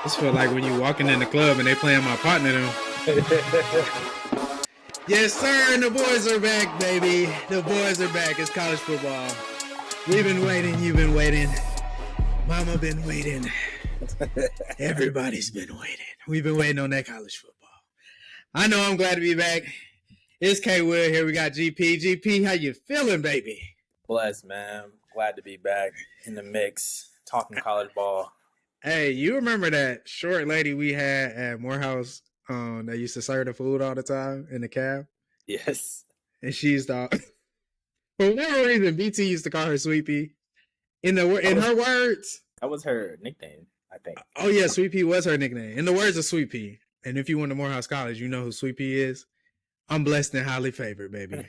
This feel like when you walking in the club and they playing my partner. Them. Yes, sir. And the boys are back, baby. The boys are back. It's college football. We've been waiting. You've been waiting. Mama been waiting. Everybody's been waiting. We've been waiting on that college football. I know I'm glad to be back. It's K Will here. We got GP. GP, how you feeling, baby? Blessed, man. Glad to be back in the mix, talking college ball. Hey, you remember that short lady we had at Morehouse that used to serve the food all the time in the cab? Yes. And she used to, for whatever reason, BT used to call her Sweet Pea. In her words. That was her nickname, I think. Oh, yeah, Sweet Pea was her nickname. In the words of Sweet Pea. And if you went to Morehouse College, you know who Sweet Pea is. I'm blessed and highly favored, baby.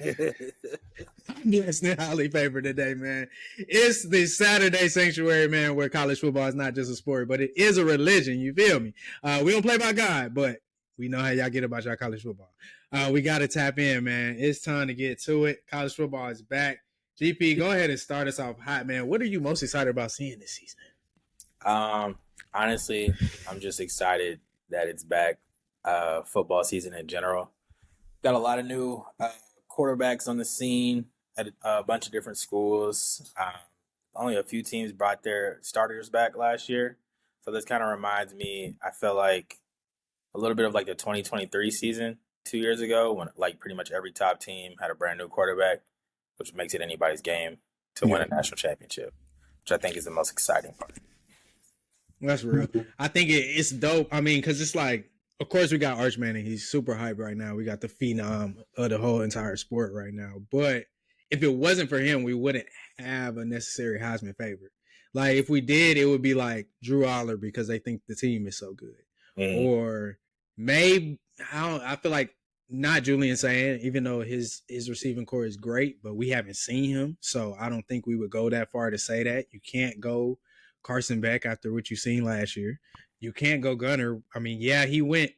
I'm blessed and highly favored today, man. It's the Saturday sanctuary, man, where college football is not just a sport, but it is a religion. You feel me? We don't play by God, but we know how y'all get about y'all college football. We got to tap in, man. It's time to get to it. College football is back. GP, go ahead and start us off hot, man. What are you most excited about seeing this season? Honestly, I'm just excited that it's back. Football season in general. Got a lot of new quarterbacks on the scene at a bunch of different schools. Only a few teams brought their starters back last year. So this kind of reminds me, I feel like a little bit of like the 2023 season 2 years ago when like pretty much every top team had a brand new quarterback, which makes it anybody's game to win a national championship, which I think is the most exciting part. That's real. I think it's dope. I mean, because it's like, of course, we got Arch Manning. He's super hype right now. We got the phenom of the whole entire sport right now. But if it wasn't for him, we wouldn't have a necessary Heisman favorite. Like, if we did, it would be like Drew Aller because they think the team is so good. Mm-hmm. Or maybe, I feel like not Julian Sand, even though his receiving core is great, but we haven't seen him. So I don't think we would go that far to say that. You can't go Carson Beck after what you've seen last year. You can't go Gunner. I mean, yeah, he went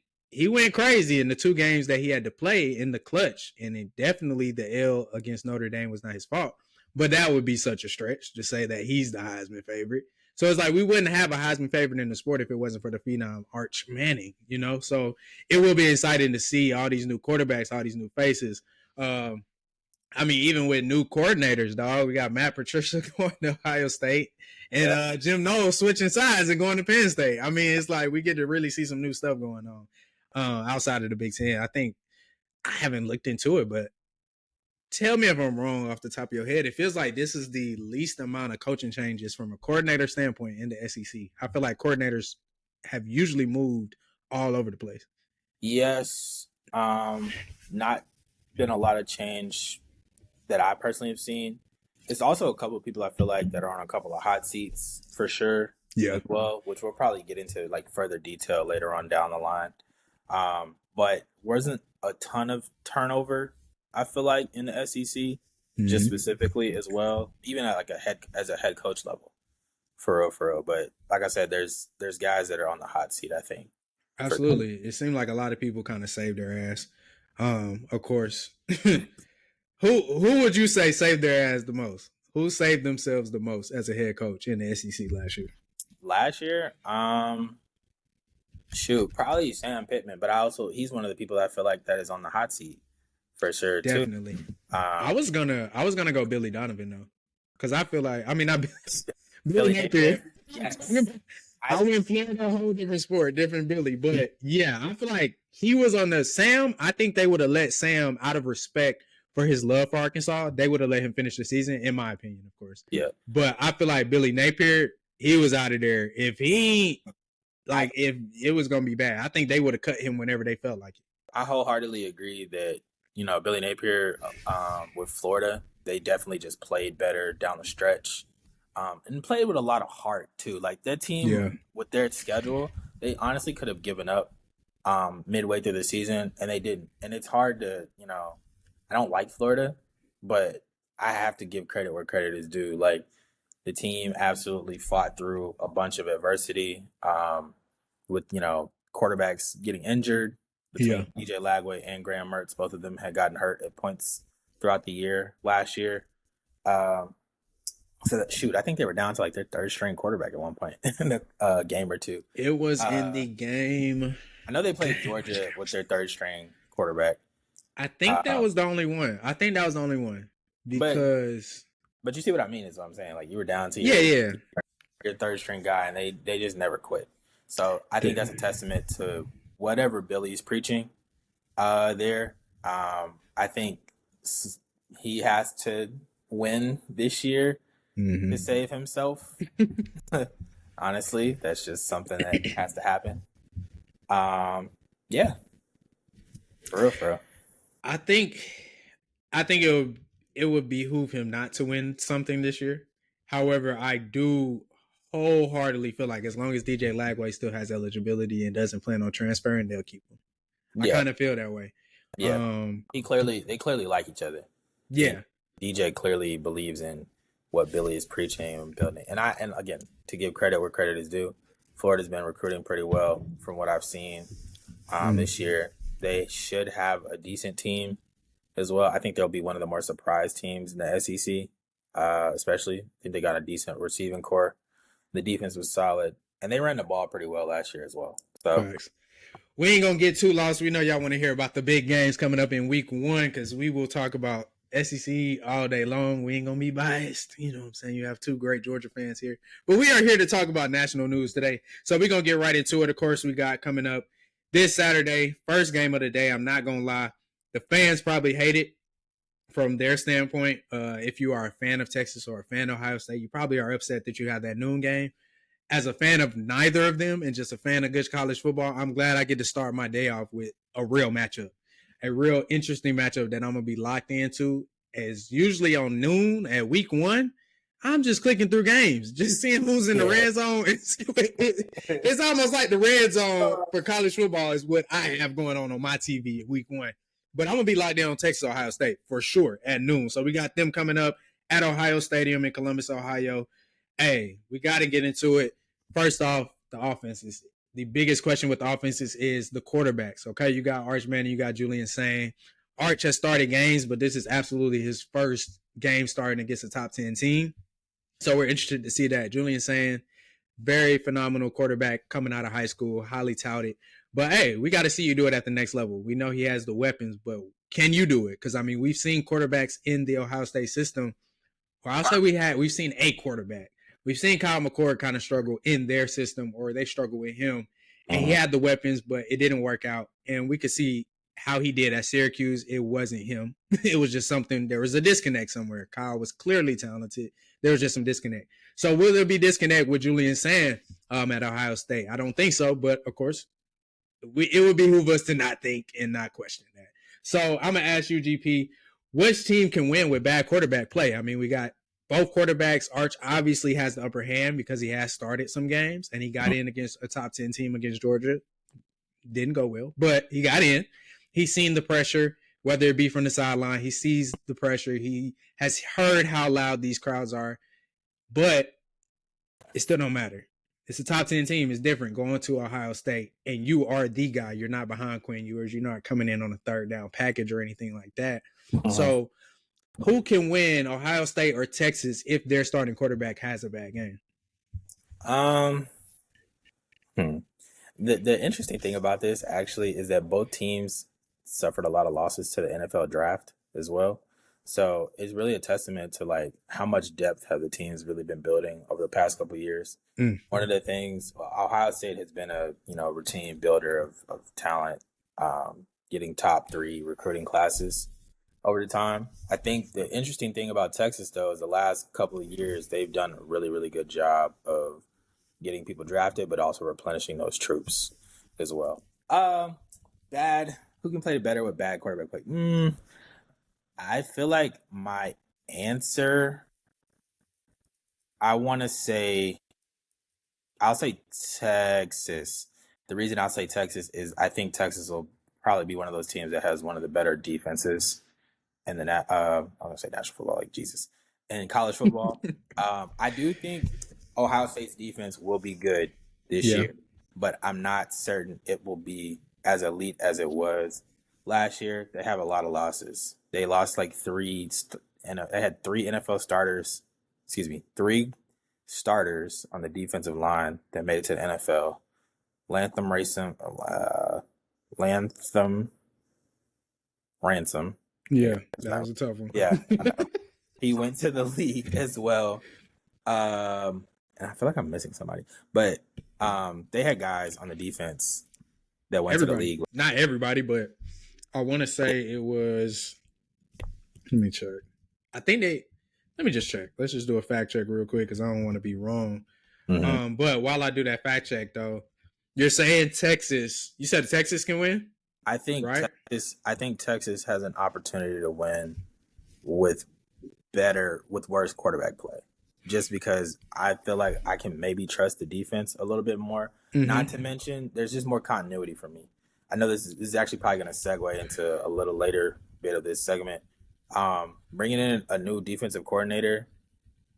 crazy in the 2 games that he had to play in the clutch, and it definitely the L against Notre Dame was not his fault. But that would be such a stretch to say that he's the Heisman favorite. So it's like we wouldn't have a Heisman favorite in the sport if it wasn't for the phenom Arch Manning, you know? So it will be exciting to see all these new quarterbacks, all these new faces. I mean, even with new coordinators, dog, we got Matt Patricia going to Ohio State and Jim Knowles switching sides and going to Penn State. I mean, it's like we get to really see some new stuff going on outside of the Big Ten. I think I haven't looked into it, but tell me if I'm wrong off the top of your head. It feels like this is the least amount of coaching changes from a coordinator standpoint in the SEC. I feel like coordinators have usually moved all over the place. Yes. Not been a lot of change that I personally have seen. It's also a couple of people I feel like that are on a couple of hot seats for sure. Yeah. As well, which we'll probably get into like further detail later on down the line. But wasn't a ton of turnover, I feel like, in the SEC, just specifically as well, even at like as a head coach level, for real. But like I said, there's guys that are on the hot seat, I think. Absolutely. It seemed like a lot of people kind of saved their ass. Of course. Who would you say saved their ass the most? Who saved themselves the most as a head coach in the SEC last year? Last year, probably Sam Pittman, but he's one of the people that I feel like that is on the hot seat for sure. Definitely. Too. I was gonna go Billy Donovan though, because I feel like Billy Napier. Yes. I went Florida, a whole different sport, different Billy, but yeah, I feel like he was on the Sam. I think they would have let Sam, out of respect for his love for Arkansas, they would have let him finish the season, in my opinion, of course. Yeah. But I feel like Billy Napier, he was out of there. If it was going to be bad, I think they would have cut him whenever they felt like it. I wholeheartedly agree that, Billy Napier with Florida, they definitely just played better down the stretch and played with a lot of heart, too. Like, that team, with their schedule, they honestly could have given up midway through the season, and they didn't. And it's hard to, I don't like Florida, but I have to give credit where credit is due. Like, the team absolutely fought through a bunch of adversity with, quarterbacks getting injured between DJ Lagway and Graham Mertz. Both of them had gotten hurt at points throughout the year last year. So shoot, I think they were down to like their third string quarterback at one point in a game or two. It was in Uh, the game. I know they played Georgia with their third string quarterback. I think that Uh, was the only one. I think that was the only one but because but you see what I mean is what I'm saying. Like you were down to yeah, yeah, your third string guy, and they just never quit. So I think that's a the- testament to whatever Billy's preaching. There, I think he has to win this year to mhm. save himself. Honestly, that's just something that has to happen. Yeah, for real, for real. I think it would behoove him not to win something this year. However, I do wholeheartedly feel like as long as DJ Lagway still has eligibility and doesn't plan on transferring, they'll keep him. I Yeah, kind of feel that way. yeah. They clearly like each other. Yeah. DJ clearly believes in what Billy is preaching and building. And again, to give credit where credit is due, Florida's been recruiting pretty well from what I've seen this year. They should have a decent team as well. I think they'll be one of the more surprised teams in the SEC, especially. I think they got a decent receiving core. The defense was solid, and they ran the ball pretty well last year as well. So, Facts. We ain't gonna get too lost. We know y'all want to hear about the big games coming up in week 1 because we will talk about SEC all day long. We ain't gonna be biased. You know what I'm saying? You have two great Georgia fans here. But we are here to talk about national news today. So we're gonna get right into it. Of course, we got coming up this Saturday, first game of the day. I'm not gonna lie. The fans probably hate it from their standpoint. If you are a fan of Texas or a fan of Ohio State, you probably are upset that you have that noon game. As a fan of neither of them and just a fan of good college football, I'm glad I get to start my day off with a real matchup, a real interesting matchup that I'm going to be locked into. As usually on noon at week 1, I'm just clicking through games, just seeing who's in the red zone. It's almost like the red zone for college football is what I have going on my TV at week 1. But I'm going to be locked in on Texas, Ohio State for sure at noon. So we got them coming up at Ohio Stadium in Columbus, Ohio. Hey, we got to get into it. First off, the offenses. The biggest question with the offenses is the quarterbacks. Okay, you got Arch Manning, you got Julian Sain. Arch has started games, but this is absolutely his first game starting against a top 10 team. So we're interested to see that. Julian Sain, very phenomenal quarterback coming out of high school, highly touted. But hey, we got to see you do it at the next level. We know he has the weapons, but can you do it? Because I mean, we've seen quarterbacks in the Ohio State system. Or I'll say we've seen a quarterback. We've seen Kyle McCord kind of struggle in their system, or they struggle with him. And he had the weapons, but it didn't work out. And we could see how he did at Syracuse. It wasn't him. It was just something. There was a disconnect somewhere. Kyle was clearly talented. There was just some disconnect. So will there be disconnect with Julian Sain at Ohio State? I don't think so. But of course, it would behoove us to not think and not question that. So I'm gonna ask you, GP, which team can win with bad quarterback play? I mean, we got both quarterbacks. Arch obviously has the upper hand because he has started some games and he got in against a top 10 team against Georgia. Didn't go well, but he got in. He's seen the pressure, whether it be from the sideline. He sees the pressure. He has heard how loud these crowds are, but it still don't matter. It's a top 10 team. It's different going to Ohio State, and you are the guy. You're not behind Quinn Ewers. You're not coming in on a third down package or anything like that. So who can win, Ohio State or Texas, if their starting quarterback has a bad game? Um, the interesting thing about this actually is that both teams suffered a lot of losses to the NFL draft as well. So it's really a testament to like how much depth have the teams really been building over the past couple of years. One of the things, Ohio State has been a routine builder of talent, getting top 3 recruiting classes over the time. I think the interesting thing about Texas though is the last couple of years they've done a really, really good job of getting people drafted, but also replenishing those troops as well. Bad. Who can play better with bad quarterback play? I feel like my answer, I'll say Texas. The reason I'll say Texas is I think Texas will probably be one of those teams that has one of the better defenses in the I'm gonna say national football, like Jesus, and in college football. I do think Ohio State's defense will be good this year, but I'm not certain it will be as elite as it was last year. They have a lot of losses. They lost like they had 3 NFL starters three starters on the defensive line that made it to the NFL. Lantham Ransom. Yeah, that was a tough one. Yeah, I know. He went to the league as well. And I feel like I'm missing somebody, but they had guys on the defense that went to the league. Not everybody, but I want to say it was. Let me check. I think they. Let me just check. Let's just do a fact check real quick because I don't want to be wrong. Mm-hmm. But while I do that fact check, though, you're saying Texas. You said Texas can win. I think right? Texas has an opportunity to win with worse quarterback play. Just because I feel like I can maybe trust the defense a little bit more. Mm-hmm. Not to mention, there's just more continuity for me. I know this is actually probably going to segue into a little later bit of this segment. Bringing in a new defensive coordinator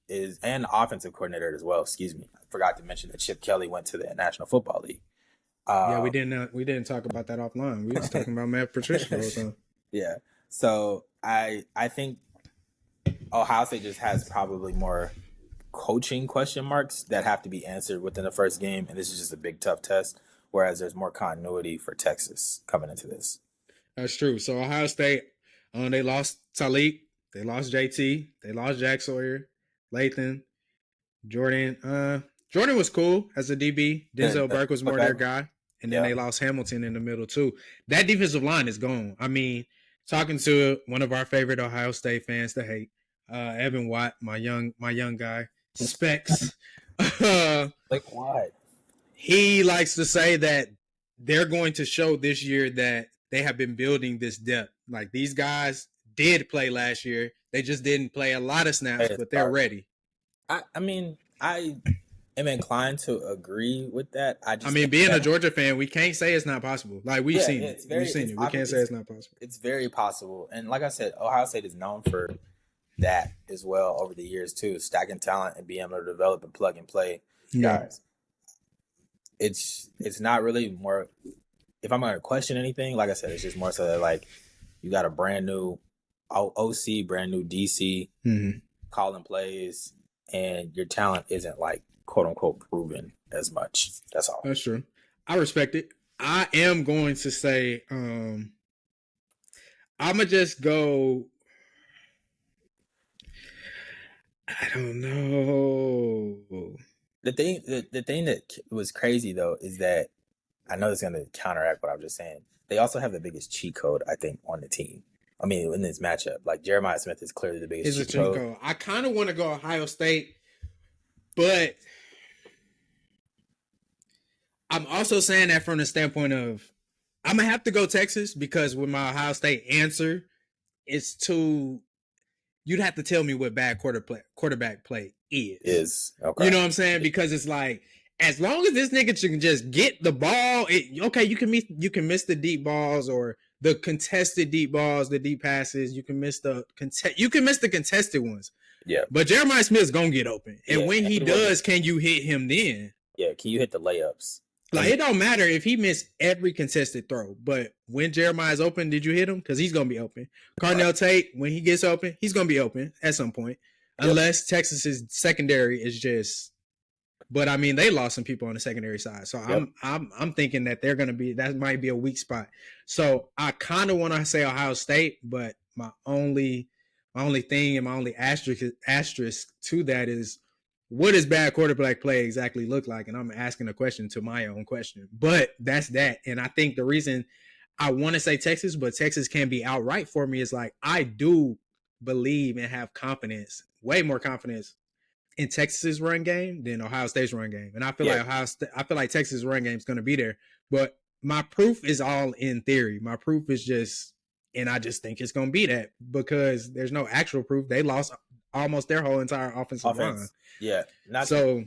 and offensive coordinator as well. Excuse me, I forgot to mention that Chip Kelly went to the National Football League. Yeah, we didn't talk about that offline. We was talking about Matt Patricia the whole time. Yeah, so I think Ohio State just has probably more coaching question marks that have to be answered within the first game, and this is just a big tough test. Whereas there's more continuity for Texas coming into this. That's true. So Ohio State, they lost Talik, they lost JT, they lost Jack Sawyer, Lathan, Jordan. Jordan was cool as a DB. Denzel Burke was more their guy, and then they lost Hamilton in the middle too. That defensive line is gone. I mean, talking to one of our favorite Ohio State fans to hate, Evan Watt, my young guy, Specs. Like what? He likes to say that they're going to show this year that they have been building this depth. Like these guys did play last year. They just didn't play a lot of snaps, but they're ready. I mean, I am inclined to agree with that. Being a Georgia fan, we can't say it's not possible. Like we've seen it. We can't say it's not possible. It's very possible. And like I said, Ohio State is known for that as well over the years too, stacking talent and being able to develop and plug and play guys. It's not really more. If I'm going to question anything, like I said, it's just more so that like you got a brand new OC, brand new DC, calling plays, and your talent isn't like quote unquote proven as much. That's all. That's true. I respect it. I am going to say, I'm gonna just go. I don't know. The thing that was crazy though is that I know it's going to counteract what I'm just saying. They also have the biggest cheat code, I think, on the team. I mean, in this matchup, like Jeremiah Smith is clearly the biggest cheat code. I kind of want to go Ohio State, but I'm also saying that from the standpoint of I'm gonna have to go Texas because with my Ohio State answer, it's too. You'd have to tell me what bad quarterback play is. Okay. You know what I'm saying? Because it's like, as long as this nigga can just get the ball, you can miss the deep balls or the contested deep balls, the deep passes. You can miss the contested ones. Yeah. But Jeremiah Smith's gonna get open, and when he does, can you hit him then? Yeah. Can you hit the layups? Like it don't matter if he missed every contested throw, but when Jeremiah's open, did you hit him? Because he's gonna be open. Carnell Tate, when he gets open, he's gonna be open at some point, unless Texas's secondary is just. But I mean, they lost some people on the secondary side, so I'm thinking that they're gonna be that might be a weak spot. So I kind of want to say Ohio State, but my only thing and my only asterisk to that is. What does bad quarterback play exactly look like? And I'm asking a question to my own question. But that's that. And I think the reason I want to say Texas, but Texas can be outright for me is like I do believe and have confidence, way more confidence in Texas's run game than Ohio State's run game. And I feel like Texas' run game is going to be there. But my proof is all in theory. My proof is just, and I just think it's going to be that because there's no actual proof. They lost almost their whole entire offensive line. Yeah. Not to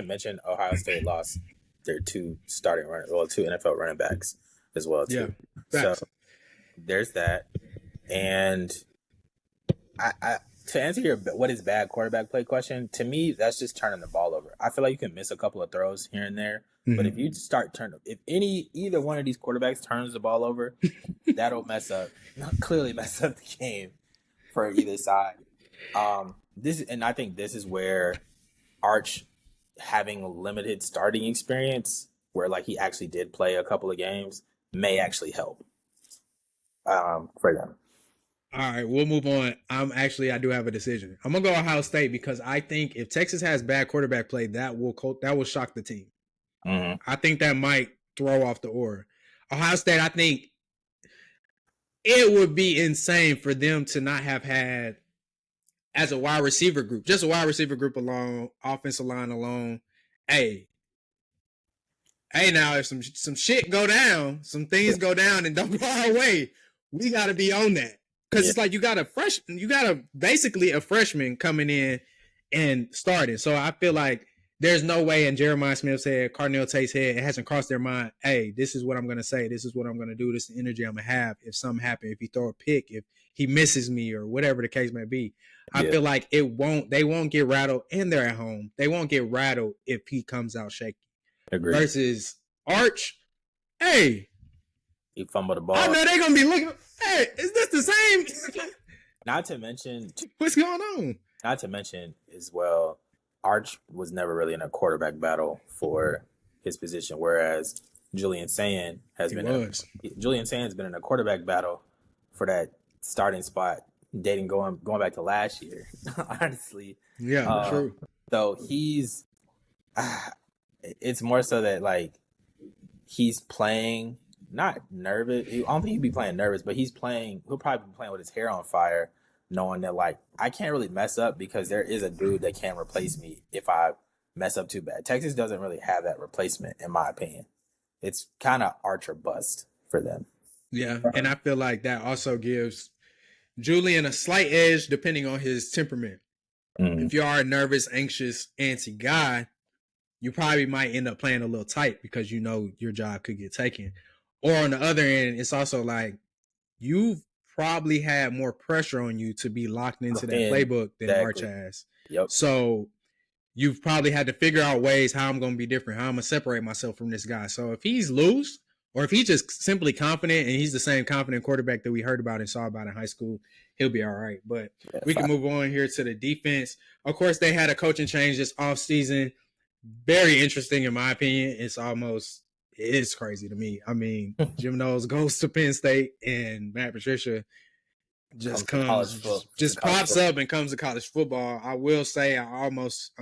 mention Ohio State lost their two NFL running backs as well too. Yeah. So there's that. And I to answer your what is bad quarterback play question, to me that's just turning the ball over. I feel like you can miss a couple of throws here and there, but if you start if either one of these quarterbacks turns the ball over, that'll clearly mess up the game for either side. I think this is where Arch having limited starting experience, where like he actually did play a couple of games, may actually help for them. All right, we'll move on. I do have a decision. I'm gonna go Ohio State because I think if Texas has bad quarterback play, that will shock the team. Mm-hmm. I think that might throw off the aura. Ohio State, I think it would be insane for them to not have had as a wide receiver group, just a wide receiver group alone, offensive line alone. Hey, now if some shit go down, some things go down and don't go our way, we got to be on that because it's like you got basically a freshman coming in and starting. So I feel like there's no way in Jeremiah Smith's head, Cardinal Tate's head, it hasn't crossed their mind. Hey, this is what I'm gonna say. This is what I'm gonna do. This is the energy I'm gonna have if something happens. If he throw a pick, if he misses me, or whatever the case may be. I feel like they won't get rattled, and they're at home. They won't get rattled if he comes out shaky. Agreed. Versus Arch, hey, he fumbled the ball. I know they're gonna be looking. Hey, is this the same? Not to mention, what's going on? Not to mention as well, Arch was never really in a quarterback battle for his position, whereas Julian Sand has been in a quarterback battle for that starting spot, going back to last year. Honestly, yeah, true. So he's, it's more so that like he's playing not nervous. I don't think he'd be playing nervous, but he'll probably be playing with his hair on fire, knowing that like I can't really mess up because there is a dude that can replace me if I mess up too bad. Texas doesn't really have that replacement, in my opinion. It's kind of arch or bust for them. Yeah, and I feel like that also gives Julian a slight edge depending on his temperament. If you are a nervous, anxious, antsy guy, you probably might end up playing a little tight because you know your job could get taken. Or on the other end, it's also like you've probably had more pressure on you to be locked into that playbook than Arch has. Yep. So you've probably had to figure out ways how I'm going to be different, how I'm going to separate myself from this guy. So if he's loose or if he's just simply confident and he's the same confident quarterback that we heard about and saw about in high school, he'll be all right. But we can move on here to the defense. Of course, they had a coaching change this offseason. Very interesting, in my opinion. It's crazy to me. I mean, Jim Knowles goes to Penn State and Matt Patricia just pops up and comes to college football. I will say I almost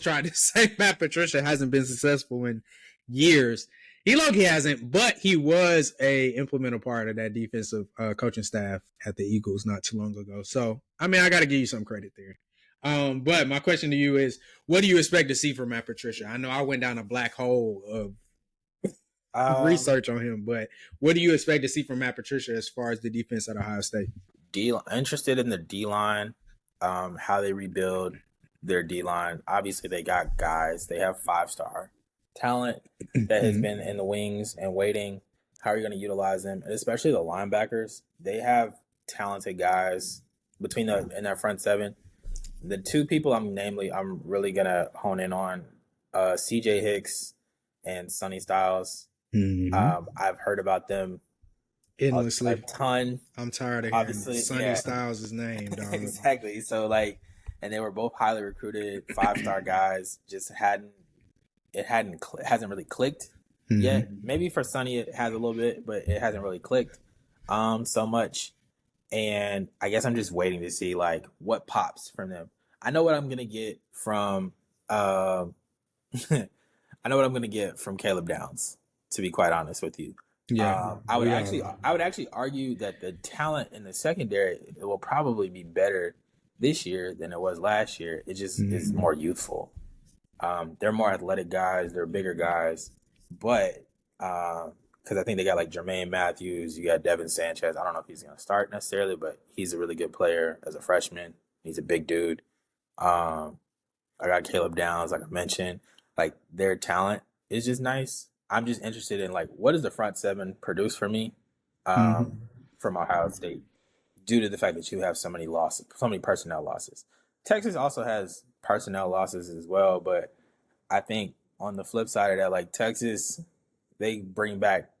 tried to say Matt Patricia hasn't been successful in years. He hasn't, but he was a implemental part of that defensive coaching staff at the Eagles not too long ago. So, I mean, I got to give you some credit there. But my question to you is, what do you expect to see from Matt Patricia? I know I went down a black hole of research on him, but what do you expect to see from Matt Patricia as far as the defense at Ohio State? Interested in the D-line, how they rebuild their D-line. Obviously, they got guys. They have 5-star talent that has been in the wings and waiting. How are you going to utilize them? And especially the linebackers. They have talented guys in their front seven. The two people I'm really going to hone in on, CJ Hicks and Sonny Styles. I've heard about them endlessly a ton. I'm tired of hearing Sonny Styles' name, dog. Exactly. So and they were both highly recruited 5-star guys. Just hasn't really clicked yet. Maybe for Sonny it has a little bit, but it hasn't really clicked so much. And I guess I'm just waiting to see like what pops from them. I know what I'm gonna get from Caleb Downs, to be quite honest with you. Yeah, I would actually argue that the talent in the secondary will probably be better this year than it was last year. It just is more youthful. They're more athletic guys. They're bigger guys, but because I think they got like Jermaine Matthews, you got Devin Sanchez. I don't know if he's going to start necessarily, but he's a really good player as a freshman. He's a big dude. I got Caleb Downs, like I mentioned. Like their talent is just nice. I'm just interested in like what does the front seven produce for me from Ohio State due to the fact that you have so many personnel losses. Texas also has personnel losses as well, but I think on the flip side of that, like Texas, they bring back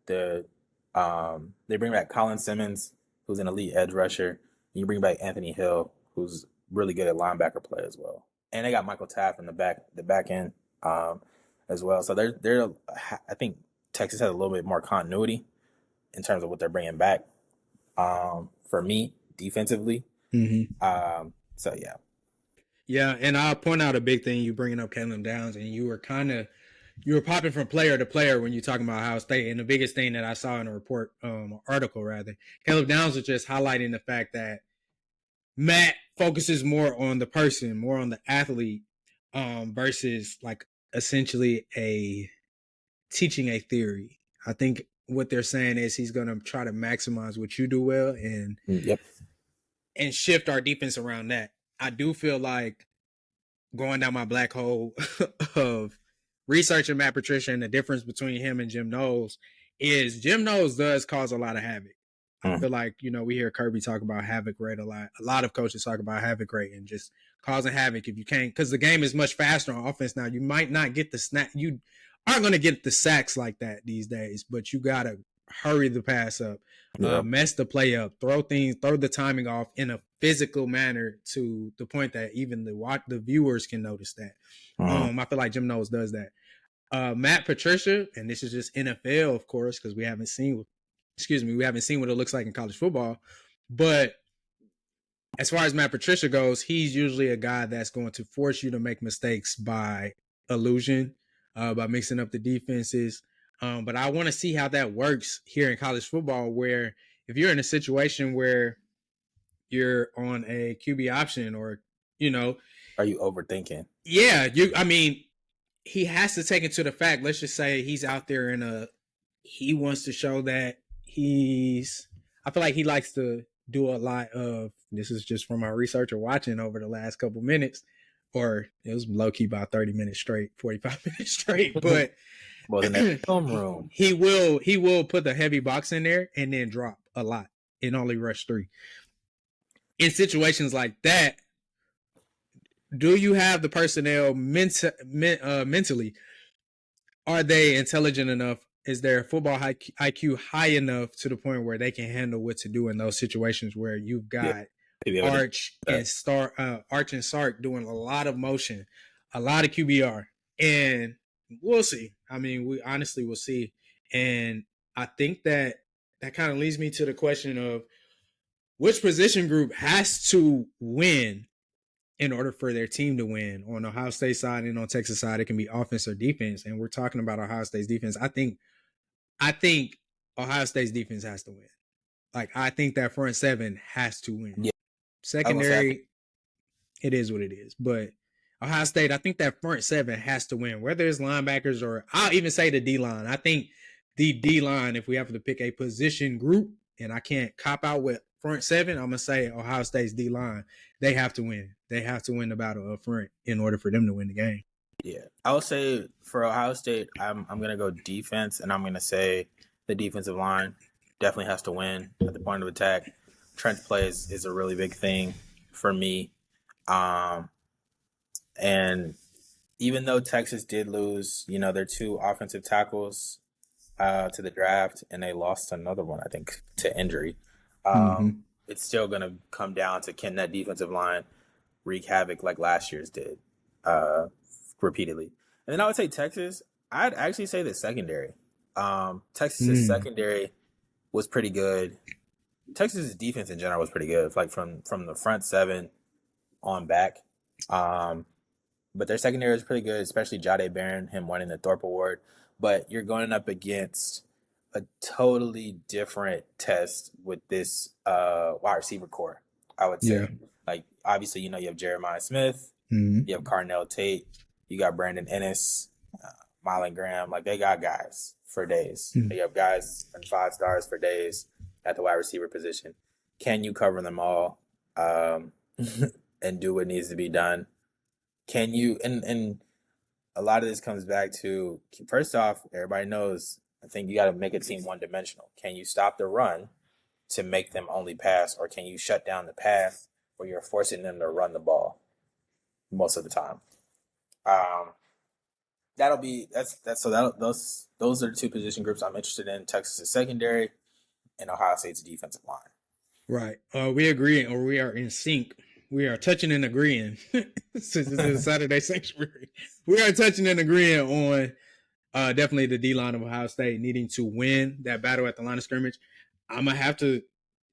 Colin Simmons, who's an elite edge rusher. You bring back Anthony Hill, who's really good at linebacker play as well. And they got Michael Taft in the back end as well. So they're I think Texas has a little bit more continuity in terms of what they're bringing back. For me, defensively. So yeah. Yeah, and I'll point out a big thing. You bringing up Caleb Downs, and you were popping from player to player when you're talking about Ohio State. And the biggest thing that I saw in a report, article rather, Caleb Downs was just highlighting the fact that Matt focuses more on the person, more on the athlete, versus like essentially teaching a theory. I think what they're saying is he's going to try to maximize what you do well and shift our defense around that. I do feel like going down my black hole of researching Matt Patricia and the difference between him and Jim Knowles is Jim Knowles does cause a lot of havoc. I feel like, we hear Kirby talk about havoc rate a lot. A lot of coaches talk about havoc rate and just causing havoc if you can't, because the game is much faster on offense now. You might not get the snap. You aren't going to get the sacks like that these days, but you got to hurry the pass up, mess the play up, throw the timing off in a physical manner to the point that even the viewers can notice that. I feel like Jim Knowles does that. Matt Patricia, and this is just NFL, of course, because we haven't seen what it looks like in college football. But as far as Matt Patricia goes, he's usually a guy that's going to force you to make mistakes by illusion, by mixing up the defenses. But I want to see how that works here in college football, where if you're in a situation where you're on a QB option or, are you overthinking? Yeah. He has to take into the fact, let's just say he's out there he wants to show that I feel like he likes to do a lot of, this is just from my research or watching over the last couple minutes, or it was low key about 30 minutes straight, 45 minutes straight, but well, in that film room, he will put the heavy box in there and then drop a lot and only rush 3. In situations like that, do you have the personnel mentally? Are they intelligent enough? Is their football IQ high enough to the point where they can handle what to do in those situations where you've got Arch and Sark doing a lot of motion, a lot of QBR, and we'll see. We honestly will see. And I think that kind of leads me to the question of which position group has to win in order for their team to win. On Ohio State side and on Texas side, it can be offense or defense. And we're talking about Ohio State's defense. I think Ohio State's defense has to win. Like, I think that front seven has to win. Yeah. Secondary, it is what it is. But Ohio State, I think that front seven has to win. Whether it's linebackers or I'll even say the D-line. I think the D-line, if we have to pick a position group, and I can't cop out with front seven, I'm going to say Ohio State's D-line. They have to win. They have to win the battle up front in order for them to win the game. Yeah. I would say for Ohio State, I'm going to go defense, and I'm going to say the defensive line definitely has to win at the point of attack. Trench play is a really big thing for me. And even though Texas did lose, their 2 offensive tackles to the draft, and they lost another one, I think, to injury. It's still going to come down to, can that defensive line wreak havoc like last year's did repeatedly. And then I would say Texas, I'd actually say the secondary. Texas's secondary was pretty good. Texas's defense in general was pretty good, like from the front 7 on back. But their secondary is pretty good, especially Jahdae Barron, him winning the Thorpe Award. But you're going up against a totally different test with this wide receiver core, I would say. Yeah. Like, obviously, you have Jeremiah Smith, you have Carnell Tate, you got Brandon Ennis, Marlon Graham. Like, they got guys for days. They have guys and 5 stars for days at the wide receiver position. Can you cover them all and do what needs to be done? Can you and a lot of this comes back to, first off, everybody knows, I think you got to make a team one-dimensional. Can you stop the run to make them only pass, or can you shut down the pass where you're forcing them to run the ball most of the time? Those are the 2 position groups I'm interested in: Texas' secondary and Ohio State's defensive line. Right. We agree, or we are in sync we are touching and agreeing since this is Saturday Sanctuary. We are touching and agreeing on definitely the D-line of Ohio State needing to win that battle at the line of scrimmage. I'm going to have to,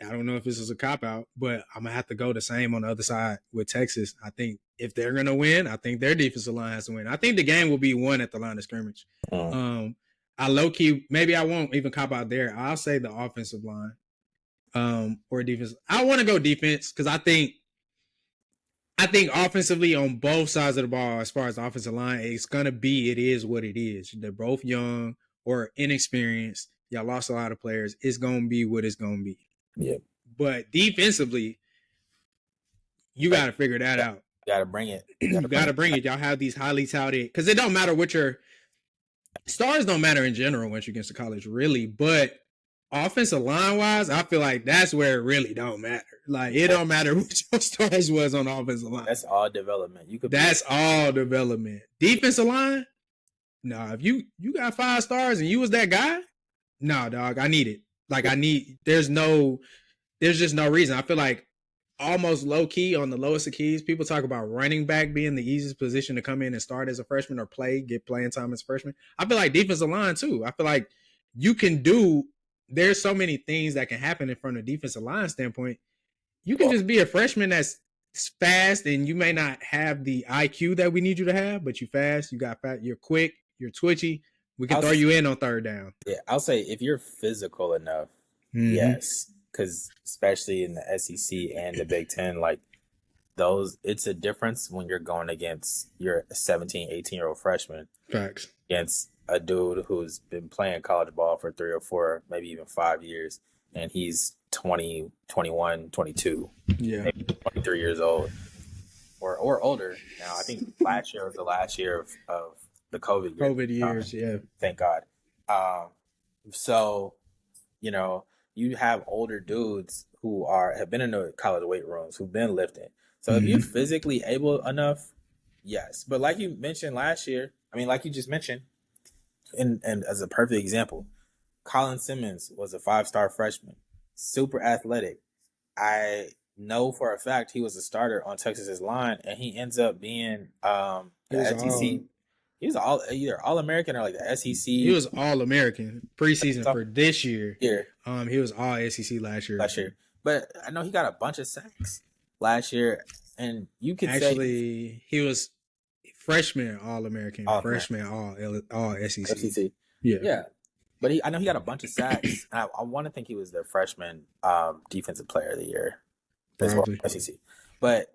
I don't know if this is a cop-out, but I'm going to have to go the same on the other side with Texas. I think if they're going to win, I think their defensive line has to win. I think the game will be won at the line of scrimmage. I low-key, maybe I won't even cop out there. I'll say the offensive line or defense. I want to go defense because I think offensively on both sides of the ball, as far as the offensive line, it is what it is. They're both young or inexperienced. Y'all lost a lot of players. It's going to be what it's going to be. Yeah. But defensively, you got to figure that out. You got to bring it. You got to bring it. Y'all have these highly touted, because it don't matter what your stars don't matter in general once you get to college, really. But offensive line wise, I feel like that's where it really don't matter. Like it don't matter what your stars was on the offensive line. That's all development. That's all development. Defensive line, no. If you got 5 stars and you was that guy, no, dog. I need it. Like there's just no reason. I feel like almost low key on the lowest of keys. People talk about running back being the easiest position to come in and start as a freshman or get playing time as a freshman. I feel like defensive line too. I feel like you can do. There's so many things that can happen from a defensive line standpoint. You can just be a freshman that's fast, and you may not have the IQ that we need you to have, but you fast, you're quick, you're twitchy. We can throw you in on third down. Yeah, I'll say if you're physical enough, yes, because especially in the SEC and the Big Ten, like those, it's a difference when you're going against your 17, 18-year-old freshman. Facts. Against a dude who's been playing college ball for 3 or 4, maybe even 5 years, and he's 20, 21, 22, maybe 23 years old or older. Now, I think last year was the last year of the COVID years, yeah. Thank God. So, you have older dudes who have been in the college weight rooms, who've been lifting. So if you're physically able enough, yes. But like you mentioned last year, like you just mentioned, and as a perfect example, Colin Simmons was a 5-star freshman, super athletic. I know for a fact he was a starter on Texas's line, and he ends up being the SEC. He was either All-American or like the SEC. He was All-American preseason for this year. Yeah. He was All SEC last year. But I know he got a bunch of sacks last year, and you can say he was freshman All-American, freshman All SEC. Yeah. But I know he got a bunch of sacks. And I want to think he was the freshman defensive player of the year as well, SEC. But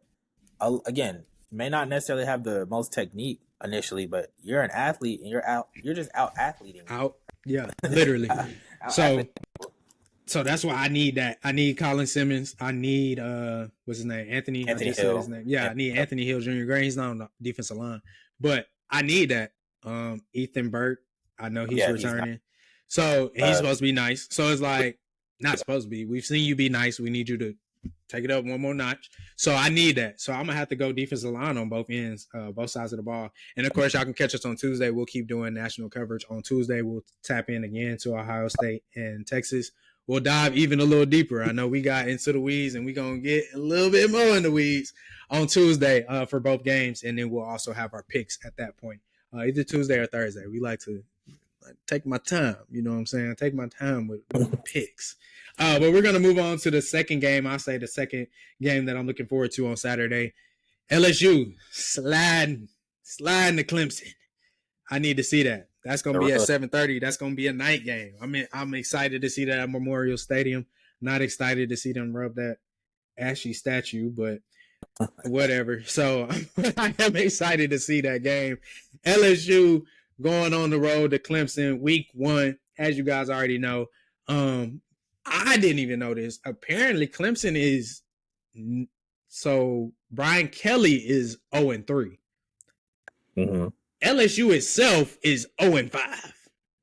again, may not necessarily have the most technique initially, but you're an athlete and you're just out athleting. Yeah, literally. So that's why I need that. I need Colin Simmons. I need what's his name? Anthony Hill. His name. Yeah, I need Anthony Hill Jr. Great. He's not on the defensive line. But I need that. Ethan Burke, I know he's returning. So he's supposed to be nice. So it's like, not supposed to be. We've seen you be nice. We need you to take it up one more notch. So I need that. So I'm going to have to go defensive line on both ends, both sides of the ball. And, of course, y'all can catch us on Tuesday. We'll keep doing national coverage. On Tuesday, we'll tap in again to Ohio State and Texas. We'll dive even a little deeper. I know we got into the weeds, and we're going to get a little bit more in the weeds on Tuesday for both games. And then we'll also have our picks at that point, either Tuesday or Thursday. We like to take my time, you know what I'm saying? Take my time with the picks. But we're going to move on to the second game. I'll say the second game that I'm looking forward to on Saturday. LSU sliding to Clemson. I need to see that. That's going to be at 7:30. That's going to be a night game. I'm excited to see that at Memorial Stadium. Not excited to see them rub that ashy statue, but whatever. So I am excited to see that game. LSU going on the road to Clemson week 1, as you guys already know. I didn't even know this. Apparently, Clemson is so Brian Kelly is 0-3. LSU itself is 0-5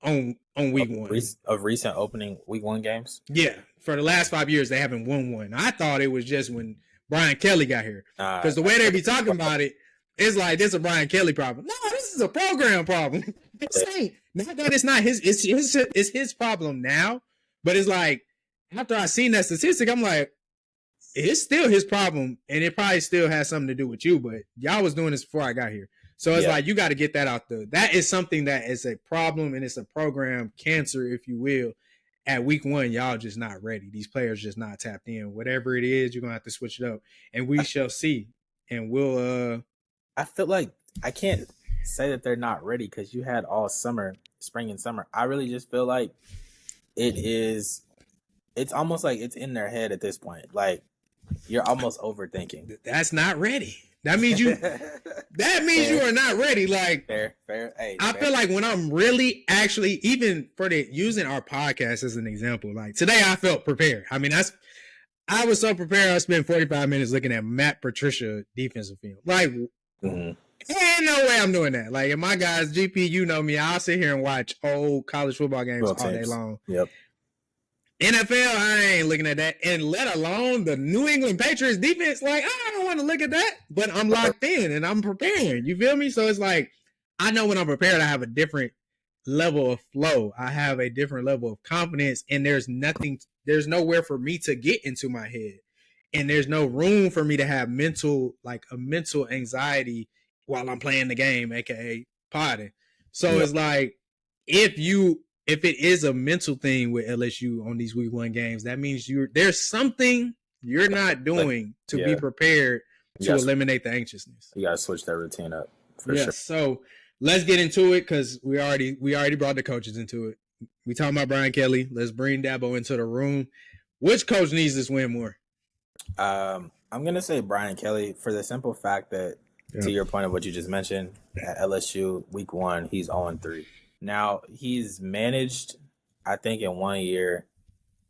on week 1 of recent opening week 1 games. Yeah, for the last 5 years they haven't won one. I thought it was just when Brian Kelly got here, because the way they be talking about it, it's like this is a Brian Kelly problem. No, this is a program problem. It's not that it's not his. It's his problem now, but it's like after I seen that statistic, I'm like, it's still his problem, and it probably still has something to do with you. But y'all was doing this before I got here, so it's like you got to get that out there. That is something that is a problem, and it's a program cancer, if you will. At week 1, y'all just not ready. These players just not tapped in. Whatever it is, you're gonna have to switch it up, and we shall see. And we'll. I feel like I can't say that they're not ready because you had all summer, spring and summer. I really just feel like it's almost like it's in their head at this point. Like you're almost overthinking. That's not ready. That means you. That means you are not ready. Like fair. Hey, I feel like when I'm really actually, even for using our podcast as an example, like today I felt prepared. I mean, I was so prepared. I spent 45 minutes looking at Matt Patricia defensive film. Like, ain't no way I'm doing that. Like, and my guys, GP, you know me, I'll sit here and watch old college football games all day long. Yep. NFL, I ain't looking at that. And let alone the New England Patriots defense. Like, I don't want to look at that. But I'm locked in and I'm preparing. You feel me? So it's like, I know when I'm prepared, I have a different level of flow. I have a different level of confidence. And there's nowhere for me to get into my head. And there's no room for me to have mental anxiety while I'm playing the game, aka potting. So it's like, if it is a mental thing with LSU on these week 1 games, that means there's something you're not doing to be prepared to eliminate the anxiousness. You gotta switch that routine up for sure. So let's get into it because we already brought the coaches into it. We talking about Brian Kelly. Let's bring Dabo into the room. Which coach needs this win more? I'm gonna say Brian Kelly for the simple fact that, to your point of what you just mentioned, at LSU week 1, he's 0-3. Now, he's managed, I think, in 1 year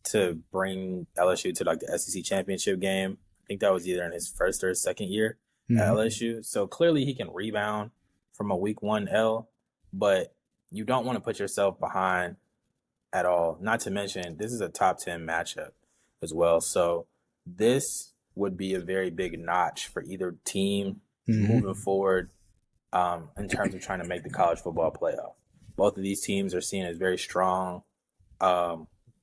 to bring LSU to like the SEC championship game. I think that was either in his first or second year at LSU. So clearly he can rebound from a week 1 L, but you don't want to put yourself behind at all. Not to mention, this is a top 10 matchup as well. So this would be a very big notch for either team moving forward in terms of trying to make the college football playoff. Both of these teams are seen as very strong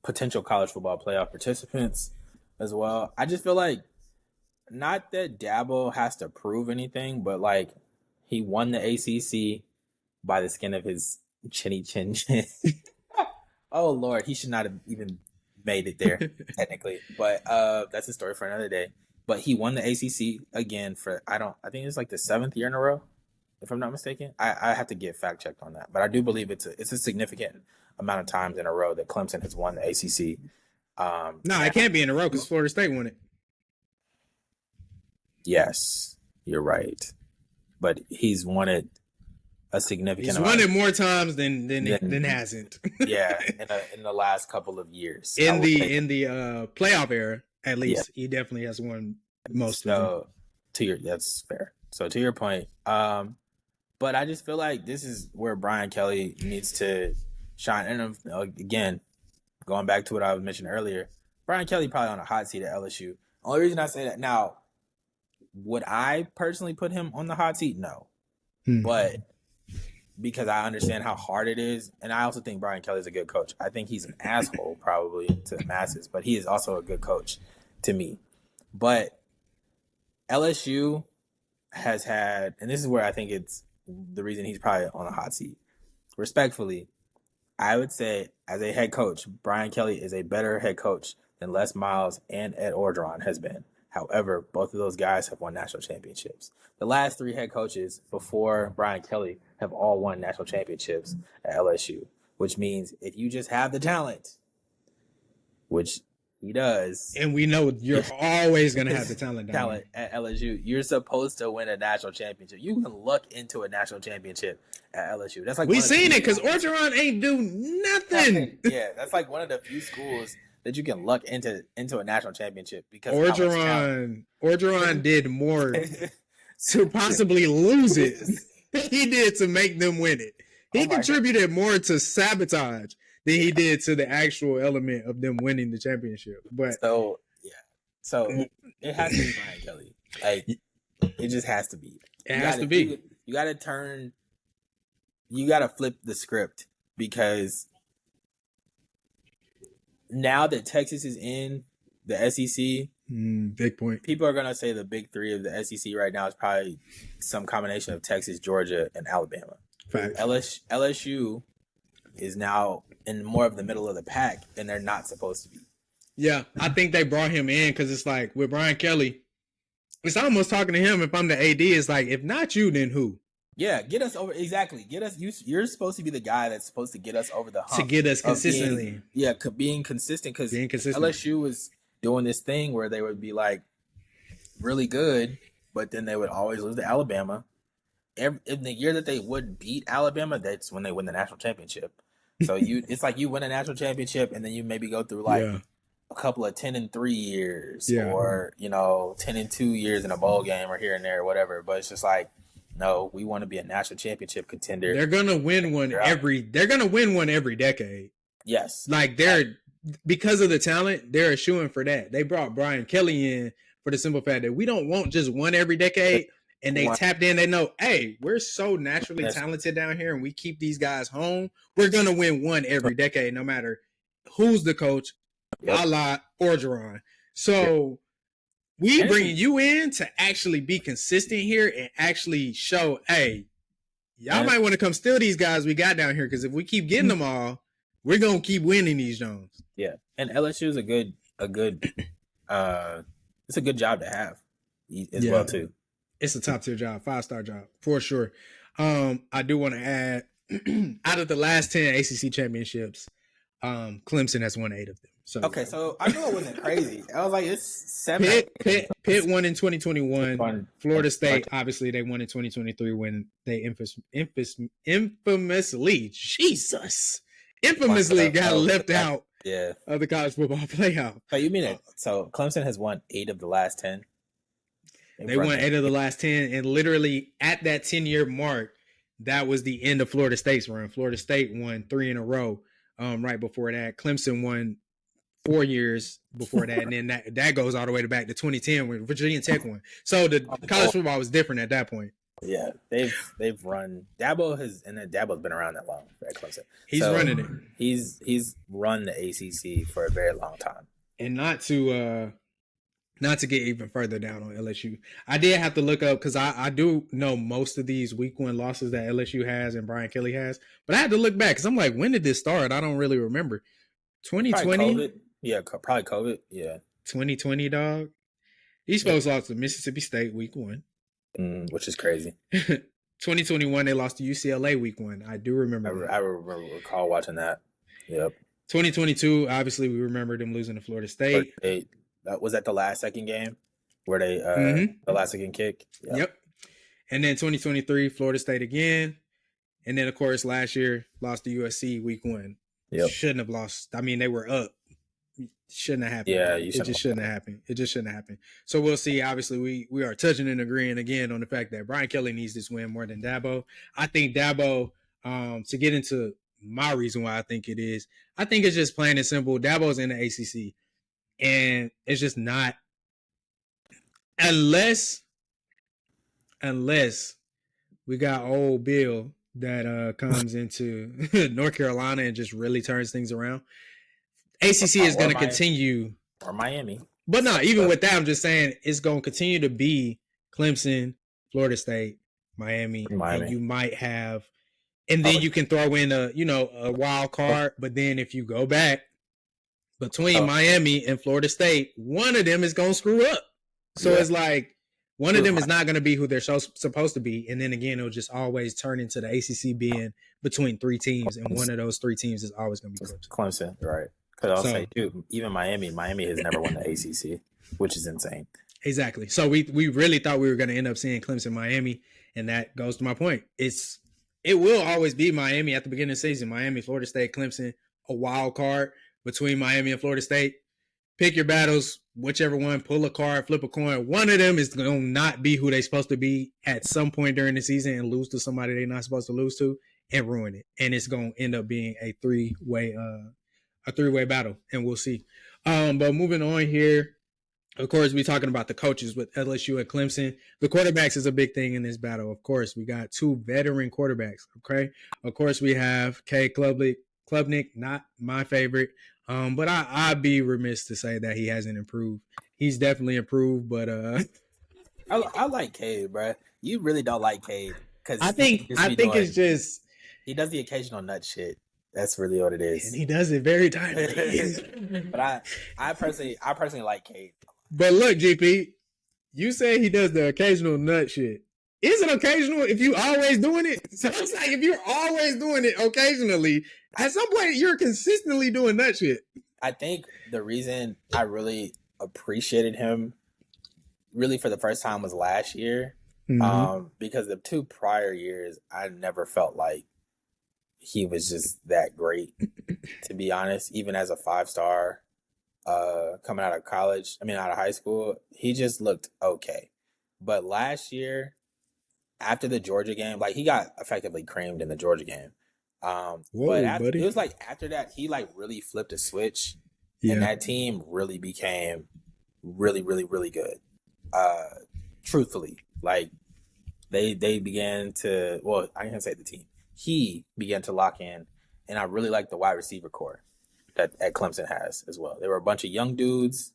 potential college football playoff participants as well. I just feel like, not that Dabo has to prove anything, but like he won the ACC by the skin of his chinny chin chin. Oh, Lord, he should not have even made it there, technically. But that's a story for another day. But he won the ACC again for, I think it's like the 7th year in a row, if I'm not mistaken. I have to get fact checked on that. But I do believe it's a significant amount of times in a row that Clemson has won the ACC. No, it can't be in a row because Florida State won it. Yes, you're right. But he's won it a significant amount. He's won it more times than hasn't. Yeah, in the last couple of years. In the playoff era, at least, he definitely has won most of them. That's fair. So to your point, but I just feel like this is where Brian Kelly needs to shine. And again, going back to what I was mentioning earlier, Brian Kelly probably on a hot seat at LSU. Only reason I say that now, would I personally put him on the hot seat? No. But because I understand how hard it is, and I also think Brian Kelly is a good coach. I think he's an asshole probably to the masses, but he is also a good coach to me. But LSU has had, and this is where I think it's the reason he's probably on a hot seat. Respectfully, I would say as a head coach, Brian Kelly is a better head coach than Les Miles and Ed Orgeron has been. However, both of those guys have won national championships. The last 3 head coaches before Brian Kelly have all won national championships at LSU, which means if you just have the talent, which he does. And we know you're always going to have the talent at LSU. You're supposed to win a national championship. You can look into a national championship at LSU. That's like we seen it because Orgeron ain't do nothing. Yeah, that's like one of the few schools that you can luck into a national championship because Orgeron did more to possibly lose it than he did to make them win it. He contributed more to sabotage than he did to the actual element of them winning the championship. But so it has to be Brian Kelly. Like it just has to be. It has to be. You got to flip the script because now that Texas is in the SEC, Big point. People are gonna say the big three of the SEC right now is probably some combination of Texas, Georgia, and Alabama. Facts. LSU is now in more of the middle of the pack, and they're not supposed to be. Yeah, I think they brought him in because it's like with Brian Kelly, it's almost talking to him. If I'm the AD, it's like, if not you, then who? Yeah, get us over. Exactly. Get us. You're supposed to be the guy that's supposed to get us over the hump. To get us consistently. Being consistent, because LSU was doing this thing where they would be like really good, but then they would always lose to Alabama. In the year that they would beat Alabama, that's when they win the national championship. So it's like you win a national championship, and then you maybe go through like a couple of 10-3 years, or 10-2 years in a bowl game, or here and there, or whatever. But it's just like, no, we want to be a national championship contender. They're gonna win one every. They're gonna win one every decade. Yes, like because of the talent, they're shooing for that. They brought Brian Kelly in for the simple fact that we don't want just one every decade. And they tapped in. They know, hey, we're so naturally talented down here, and we keep these guys home. We're gonna win one every decade, no matter who's the coach, a la Orgeron. So we bringing you in to actually be consistent here and actually show, hey, y'all might want to come steal these guys we got down here, because if we keep getting them all, we're gonna keep winning these Jones. Yeah, and LSU is a good it's a good job to have as well too. It's a top tier job, 5-star job for sure. I do want to add, out of the last 10 ACC championships, Clemson has won 8 of them. So I knew it wasn't crazy. I was like, it's 7. Pitt won in 2021. Florida State, obviously, they won in 2023 when they infamously got left out of the college football playoff. So you mean it? So Clemson has won 8 of the last 10. They won 8 of the last 10, and literally at that 10-year mark, that was the end of Florida State's run. Florida State won 3 in a row right before that. Clemson won 4 years before that, and then that goes all the way back to 2010 when Virginia Tech won. So the college football was different at that point. Yeah, they've run. Dabo's been around that long at Clemson. He's running it. He's run the ACC for a very long time. And not to get even further down on LSU, I did have to look up, because I do know most of these week 1 losses that LSU has and Brian Kelly has, but I had to look back because I'm like, when did this start? I don't really remember. 2020? Yeah, probably COVID. Yeah. 2020, dog. These folks lost to Mississippi State week 1. Which is crazy. 2021, they lost to UCLA week 1. I do remember I recall watching that. Yep. 2022, obviously, we remember them losing to Florida State. Was that the second game where they the last second kick? Yep. And then 2023, Florida State again. And then, of course, last year, lost to USC week 1. Yep. Shouldn't have lost. I mean, they were up. Shouldn't have happened. Yeah, it just shouldn't have happened. It just shouldn't have happened. So we'll see. Obviously, we are touching and agreeing again on the fact that Brian Kelly needs this win more than Dabo. I think Dabo, to get into my reason why I think it is, I think it's just plain and simple. Dabo's in the ACC, and it's just not, unless we got old Bill that comes into North Carolina and just really turns things around. ACC is going to continue. Or Miami. But no, even with that, I'm just saying it's going to continue to be Clemson, Florida State, Miami. And you might have, and then you can throw in a wild card. But then if you go back between Miami and Florida State, one of them is going to screw up. So it's like one of them is not going to be who they're supposed to be. And then again, it'll just always turn into the ACC being between 3 teams. And one of those 3 teams is always going to be Clemson. Clemson, right. Because I'll say, too, even Miami has never won the ACC, which is insane. Exactly. So we really thought we were going to end up seeing Clemson, Miami, and that goes to my point. It will always be Miami at the beginning of the season. Miami, Florida State, Clemson, a wild card between Miami and Florida State. Pick your battles, whichever one, pull a card, flip a coin. One of them is going to not be who they're supposed to be at some point during the season and lose to somebody they're not supposed to lose to and ruin it. And it's going to end up being a three-way battle, and we'll see. But moving on here, of course, we're talking about the coaches with LSU and Clemson. The quarterbacks is a big thing in this battle. Of course, we got 2 veteran quarterbacks, okay? Of course, we have Klubnik, not my favorite. But I'd be remiss to say that he hasn't improved. He's definitely improved, but I like Cade, bro. You really don't like Cade because I think it's just he does the occasional nut shit. That's really what it and is. he does it very timely. But I personally like Cade. But look, GP, you say he does the occasional nut shit. Is it occasional if you always doing it? So it's like if you're always doing it occasionally, at some point you're consistently doing nut shit. I think the reason I really appreciated him really for the first time was last year. Because the 2 prior years, I never felt like he was just that great, to be honest. Even as a 5-star coming out of college, out of high school, he just looked okay. But last year, after the Georgia game, like he got effectively creamed in the Georgia game. It was like after that, he like really flipped a switch, and that team really became really, really, really good. Truthfully, like they began to. Well, I can't say the team. He began to lock in, and I really like the wide receiver core that Clemson has as well. They were a bunch of young dudes.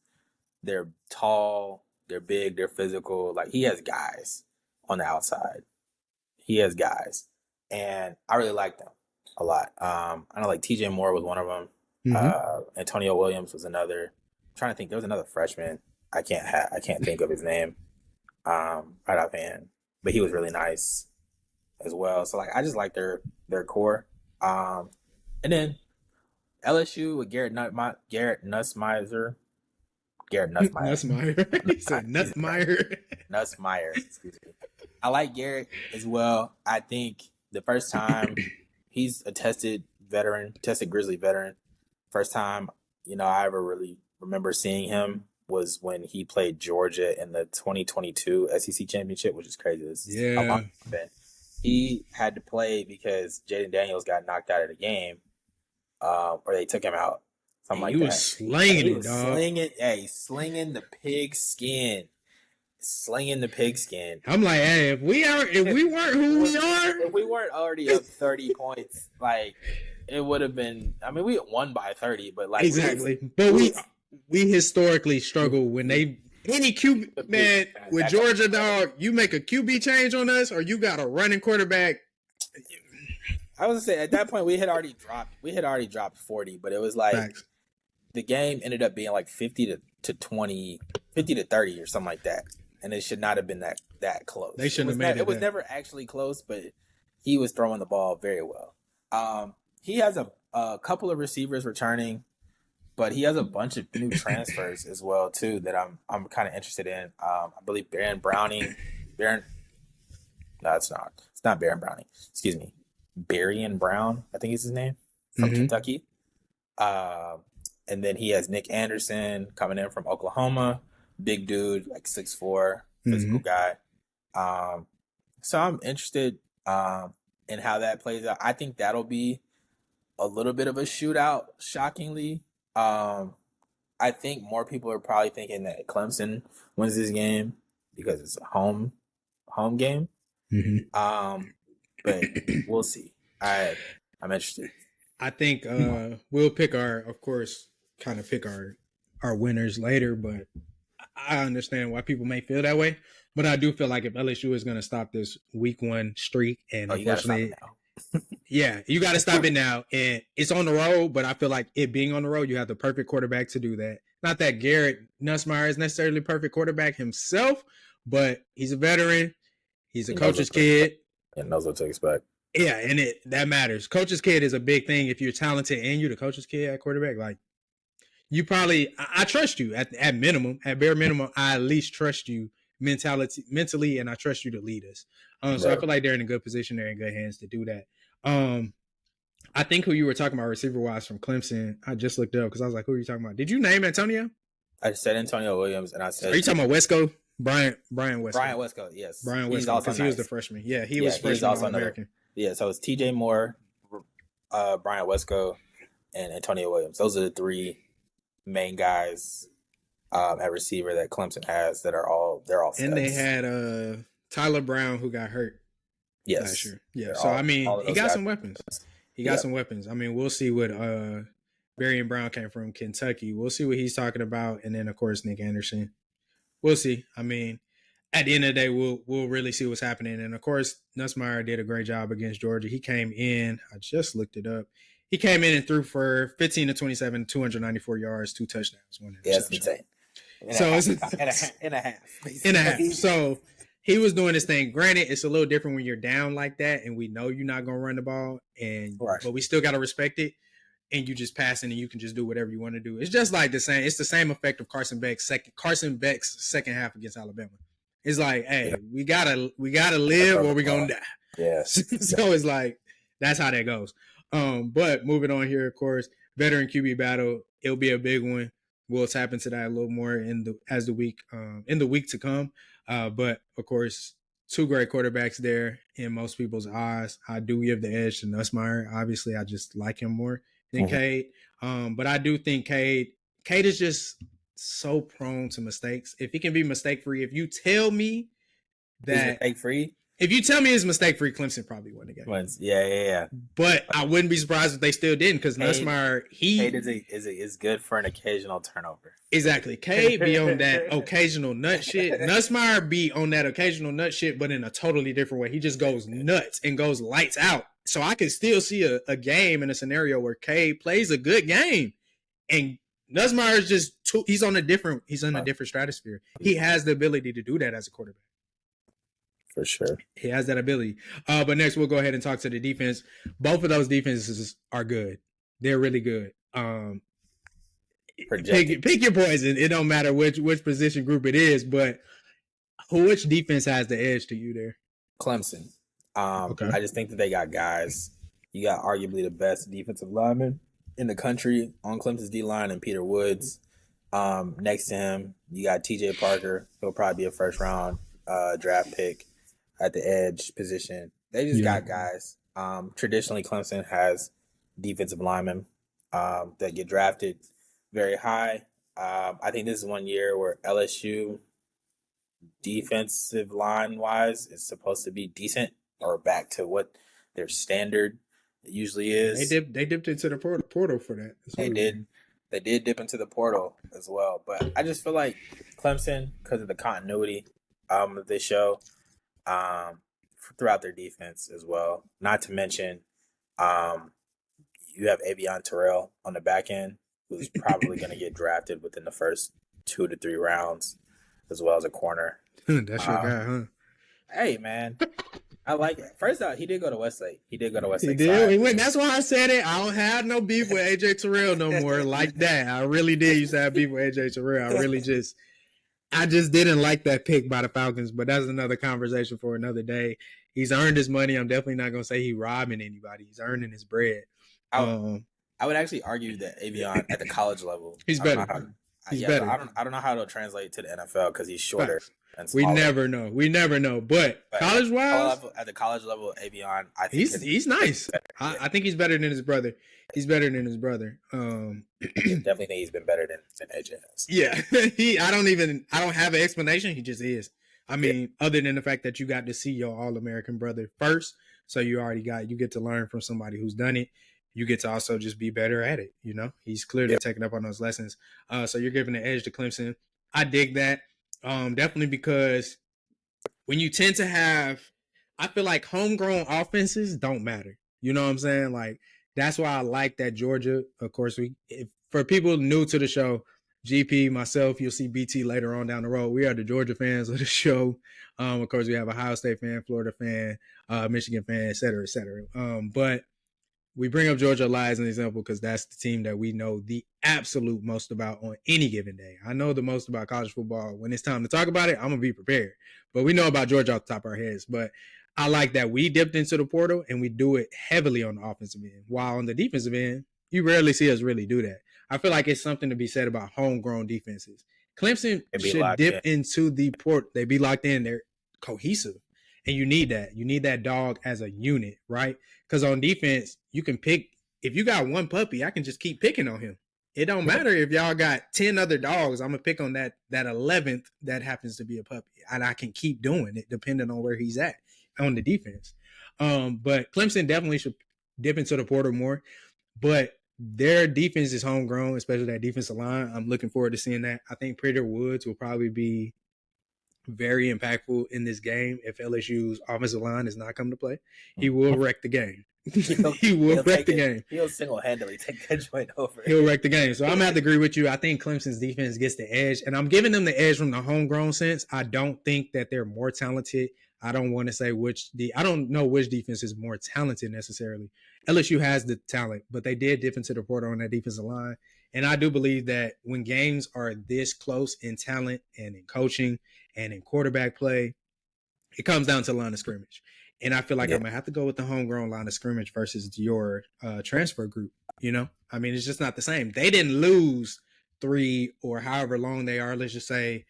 They're tall, they're big, they're physical. Like he has guys on the outside. He has guys, and I really like them a lot. I know like TJ Moore was one of them. Antonio Williams was another. I'm trying to think, there was another freshman. I can't think of his name right offhand, but he was really nice as well. So like I just like their core. And then LSU with Garrett Nussmeier. He said Nussmeier. Nussmeier, excuse me. I like Garrett as well. I think the first time he's a tested Grizzly veteran. First time, I ever really remember seeing him was when he played Georgia in the 2022 SEC championship, which is crazy. He had to play because Jaden Daniels got knocked out of the game, or they took him out. Something like that. He was slinging it, dog. Slinging the pig skin. I'm like, hey, if we weren't who we are, if we weren't already up 30 points, like it would have been. We won by 30, but like exactly. We historically struggle when they any QB man with Georgia, dog. You make a QB change on us, or you got a running quarterback. I was gonna say at that point we had already dropped 40, but it was like Facts. The game ended up being like 50 to 20, 50 to 30 or something like that. And it should not have been that close. They shouldn't have made it. It was never actually close, but he was throwing the ball very well. He has a couple of receivers returning, but he has a bunch of new transfers as well too that I'm kind of interested in. I believe Baron Browning. No, it's not. It's not Baron Browning. Excuse me. Barian Brown, I think is his name, from Kentucky. And then he has Nick Anderson coming in from Oklahoma. Big dude, like 6'4", physical guy. So I'm interested in how that plays out. I think that'll be a little bit of a shootout, shockingly. I think more people are probably thinking that Clemson wins this game because it's a home game. But we'll see. I'm interested. I think we'll pick our winners later, but I understand why people may feel that way. But I do feel like if LSU is going to stop this week 1 streak, and unfortunately, you got to stop it now. And it's on the road, but I feel like it being on the road, you have the perfect quarterback to do that. Not that Garrett Nussmeier is necessarily a perfect quarterback himself, but he's a veteran. He's a coach's kid. And knows what to expect. Yeah, and that matters. Coach's kid is a big thing. If you're talented and you're the coach's kid at quarterback, like you probably, I trust you at minimum, at bare minimum. I at least trust you mentally, and I trust you to lead us. So I feel like they're in a good position. They're in good hands to do that. I think who you were talking about receiver wise from Clemson, I just looked up because I was like, who are you talking about? Did you name Antonio? I said Antonio Williams, and I said, are you talking about Wesco? Brian Wesco. Brian Wesco, yes. Brian Wesco, because he was the freshman. Yeah, he was freshman All-American. Yeah, so it's TJ Moore, Brian Wesco, and Antonio Williams. Those are the 3 main guys at receiver that Clemson has that they're all studs. And they had Tyler Brown, who got hurt last year. Yeah, so he got some weapons. He got some weapons. We'll see what Barian Brown came from Kentucky. We'll see what he's talking about. And then, of course, Nick Anderson. We'll see. I mean, at the end of the day, we'll really see what's happening. And, of course, Nussmeier did a great job against Georgia. He came in. I just looked it up. He came in and threw for 15 to 27, 294 yards, 2 touchdowns, 1 interception. Yeah, that's insane. In a half. So he was doing his thing. Granted, it's a little different when you're down like that, and we know you're not going to run the ball, but we still got to respect it. And you just passing, and you can just do whatever you want to do. It's just like the same. It's the same effect of Carson Beck's second half against Alabama. It's like, hey, we gotta live or we gonna die. Yes. So it's like that's how that goes. But moving on here, of course, veteran QB battle. It'll be a big one. We'll tap into that a little more in the week to come. But of course, 2 great quarterbacks there in most people's eyes. I do give the edge to Nussmeier. Obviously, I just like him more than Cade. But I do think Cade is just so prone to mistakes. If he can be mistake free, if you tell me that mistake free, if you tell me it's mistake free, Clemson probably won the game. Yeah. But I wouldn't be surprised if they still didn't, because Nussmeier, Cade is good for an occasional turnover. Exactly. Cade be on that occasional nut shit. Nussmeier be on that occasional nut shit, but in a totally different way. He just goes nuts and goes lights out. So I can still see a game in a scenario where Cade plays a good game, and Nussmeier is just he's on a different stratosphere. He has the ability to do that as a quarterback. For sure. He has that ability. But next we'll go ahead and talk to the defense. Both of those defenses are good. They're really good. Pick your poison. It don't matter which position group it is, but which defense has the edge to you there? Clemson. Okay. I just think that they got guys. You got arguably the best defensive lineman in the country on Clemson's D-line, and Peter Woods. Next to him, you got TJ Parker. He'll probably be a first-round draft pick at the edge position. They just got guys. Traditionally, Clemson has defensive linemen that get drafted very high. I think this is one year where LSU defensive line-wise is supposed to be decent, or back to what their standard usually is. They dipped into the portal for that. They did dip into the portal as well. But I just feel like Clemson, because of the continuity of this show, throughout their defense as well. Not to mention, you have Avion Terrell on the back end, who's probably going to get drafted within the first 2 to 3 rounds, as well as a corner. That's your guy, huh? Hey, man. I like it. First out, he did go to Westlake. He did. He went. That's why I said it. I don't have no beef with AJ Terrell no more like that. I really did used to have beef with AJ Terrell. I just didn't like that pick by the Falcons, but that's another conversation for another day. He's earned his money. I'm definitely not going to say he's robbing anybody. He's earning his bread. I would actually argue that Avion at the college level, he's better. He's better. I don't know how it'll translate to the NFL because he's shorter. We never know. But college wise, at the college level, Avion, I think he's nice. I think he's better than his brother. Definitely think he's been better than AJ has. Yeah, I don't have an explanation. He just is. I mean, other than the fact that you got to see your All-American brother first, so you get to learn from somebody who's done it. You get to also just be better at it. You know, he's clearly taking up on those lessons. So you're giving the edge to Clemson. I dig that. Definitely, because when you tend to have, I feel like homegrown offenses don't matter. You know what I'm saying? Like, that's why I like that Georgia. Of course, for people new to the show, GP, myself, you'll see BT later on down the road. We are the Georgia fans of the show. Of course, we have Ohio State fan, Florida fan, Michigan fan, et cetera, et cetera. But we bring up Georgia as an example because that's the team that we know the absolute most about on any given day. I know the most about college football. When it's time to talk about it, I'm going to be prepared. But we know about Georgia off the top of our heads. But I like that we dipped into the portal and we do it heavily on the offensive end. While on the defensive end, you rarely see us really do that. I feel like it's something to be said about homegrown defenses. Clemson should dip into the port. They be locked in. They're cohesive. And you need that. You need that dog as a unit, right? Because on defense, you can pick. If you got one puppy, I can just keep picking on him. It don't matter if y'all got 10 other dogs. I'm going to pick on that 11th that happens to be a puppy. And I can keep doing it depending on where he's at on the defense. But Clemson definitely should dip into the portal more. But their defense is homegrown, especially that defensive line. I'm looking forward to seeing that. I think Peter Woods will probably be very impactful in this game if LSU's offensive line is not coming to play. He will wreck the game. He will wreck the game. He'll single-handedly take that joint over. He'll wreck the game. So I'm going to have to agree with you. I think Clemson's defense gets the edge, and I'm giving them the edge from the homegrown sense. I don't think that they're more talented. I don't want to say I don't know which defense is more talented necessarily. LSU has the talent, but they did dip into the portal on that defensive line. And I do believe that when games are this close in talent and in coaching and in quarterback play, it comes down to line of scrimmage. And I feel like I'm going to have to go with the homegrown line of scrimmage versus your transfer group. You know, I mean, it's just not the same. They didn't lose 3 or however long they are. Let's just say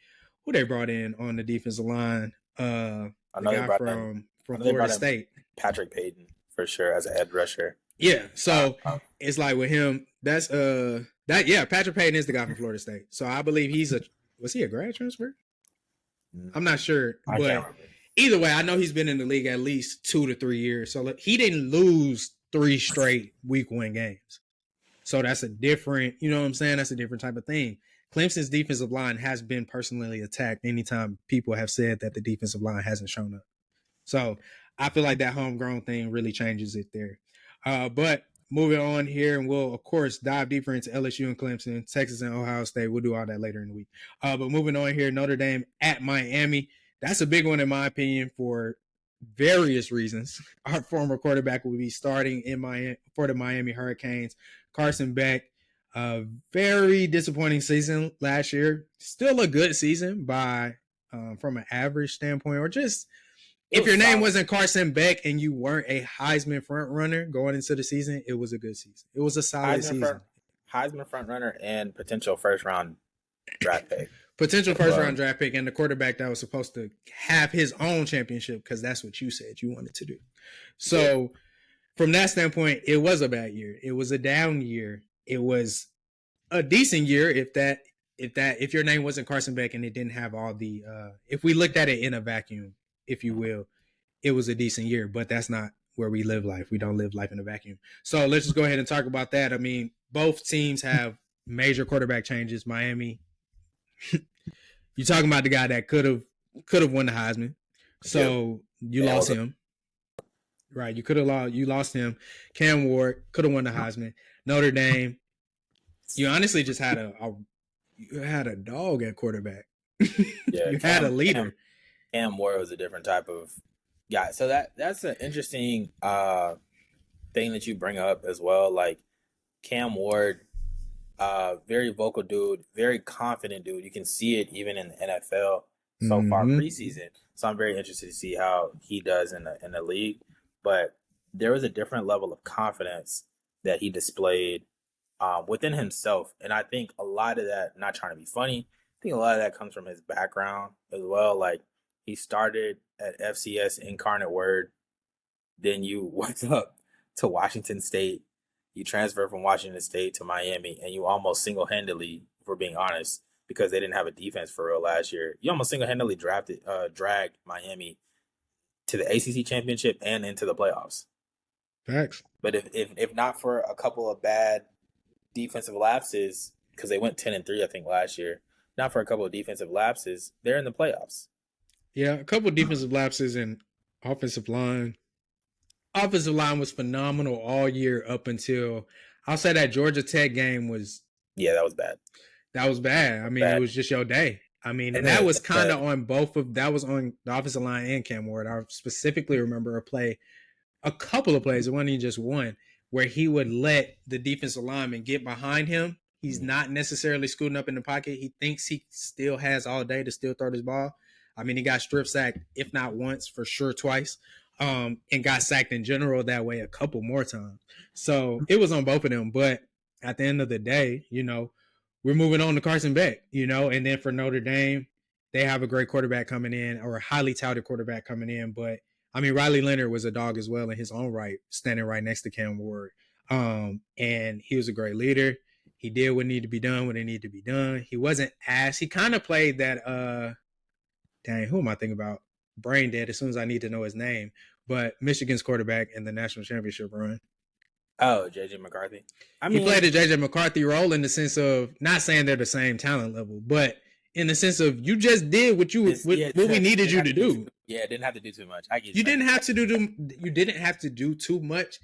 who they brought in on the defensive line. The guy from Florida State. Patrick Payton, for sure, as an edge rusher. Yeah. So it's like with him, Patrick Payton is the guy from Florida State. So I believe was he a grad transfer? I'm not sure. But either way, I know he's been in the league at least 2 to 3 years. So he didn't lose 3 straight week 1 games. So that's a different, you know what I'm saying? That's a different type of thing. Clemson's defensive line has been personally attacked anytime people have said that the defensive line hasn't shown up. So I feel like that homegrown thing really changes it there. But moving on here, and we'll, of course, dive deeper into LSU and Clemson, Texas and Ohio State. We'll do all that later in the week. But moving on here, Notre Dame at Miami. That's a big one, in my opinion, for various reasons. Our former quarterback will be starting for the Miami Hurricanes. Carson Beck, very disappointing season last year. Still a good season from an average standpoint, or just if your name wasn't Carson Beck and you weren't a Heisman front runner going into the season, it was a good season. It was a solid season. Heisman front runner and potential first round draft pick. Potential first round draft pick, and the quarterback that was supposed to have his own championship, because that's what you said you wanted to do. So from that standpoint, it was a bad year. It was a down year. It was a decent year if your name wasn't Carson Beck and it didn't have all the if we looked at it in a vacuum, if you will, it was a decent year, but that's not where we live life. We don't live life in a vacuum. So let's just go ahead and talk about that. I mean, both teams have major quarterback changes. Miami, you're talking about the guy that could have won the Heisman. So you lost him. Right. You lost him. Cam Ward could have won the Heisman. Notre Dame, you honestly just had a dog at quarterback. Yeah, you had a leader. Cam Ward was a different type of guy. So that's an interesting thing that you bring up as well. Like Cam Ward, very vocal dude, very confident dude. You can see it even in the NFL so far preseason. So I'm very interested to see how he does in the league. But there was a different level of confidence that he displayed within himself. And I think a lot of that, not trying to be funny, I think a lot of that comes from his background as well. Like he started at FCS Incarnate Word. Then you went up to Washington State. You transferred from Washington State to Miami, and you almost single-handedly, if we're being honest, because they didn't have a defense for real last year, you almost single-handedly dragged Miami to the ACC championship and into the playoffs. Facts. But if not for a couple of bad defensive lapses, because they went 10-3, I think, last year, not for a couple of defensive lapses, they're in the playoffs. Yeah, a couple of defensive lapses and offensive line. Offensive line was phenomenal all year up until, I'll say that Georgia Tech game was. Yeah, that was bad. That was bad. I mean, it was just your day. I mean, and that was kind of on that was on the offensive line and Cam Ward. I specifically remember a couple of plays, it wasn't even just one, where he would let the defensive lineman get behind him. He's not necessarily scooting up in the pocket. He thinks he still has all day to still throw this ball. I mean, he got strip sacked, if not once, for sure twice, and got sacked in general that way a couple more times. So it was on both of them. But at the end of the day, we're moving on to Carson Beck, and then for Notre Dame, they have a great quarterback coming in, or a highly touted quarterback coming in. But, I mean, Riley Leonard was a dog as well in his own right, standing right next to Cam Ward. And he was a great leader. He did what needed to be done when it needed to be done. He wasn't he kind of played that, who am I thinking about? Brain dead as soon as I need to know his name. But Michigan's quarterback in the national championship run. Oh, JJ McCarthy. He played a JJ McCarthy role in the sense of not saying they're the same talent level, but in the sense of you just did what we needed you to do. Didn't have to do too much. You didn't have to do too much,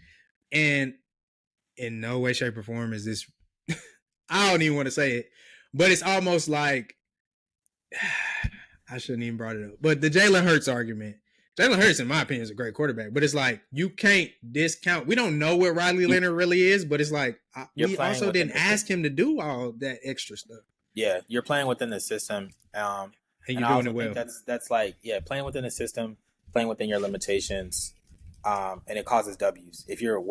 and in no way, shape, or form is this. I don't even want to say it, but it's almost like I shouldn't even brought it up. But the Jalen Hurts argument. Jalen Hurts, in my opinion, is a great quarterback, but it's like you can't discount. We don't know what Riley Leonard really is, but it's like we also didn't ask him to do all that extra stuff. Yeah, you're playing within the system, and you're doing it well. That's like playing within the system, playing within your limitations, and it causes W's. If you're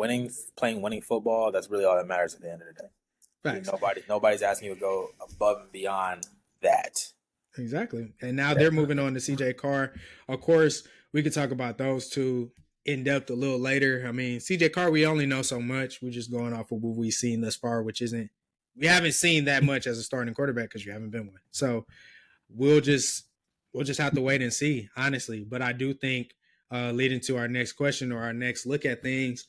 playing winning football, that's really all that matters at the end of the day. Right. Nobody's asking you to go above and beyond that. Exactly. And now they're moving on to CJ Carr. Of course, we could talk about those two in depth a little later. I mean, CJ Carr, we only know so much. We're just going off of what we've seen thus far, we haven't seen that much as a starting quarterback because you haven't been one. So we'll just have to wait and see, honestly. But I do think leading to our next question or our next look at things,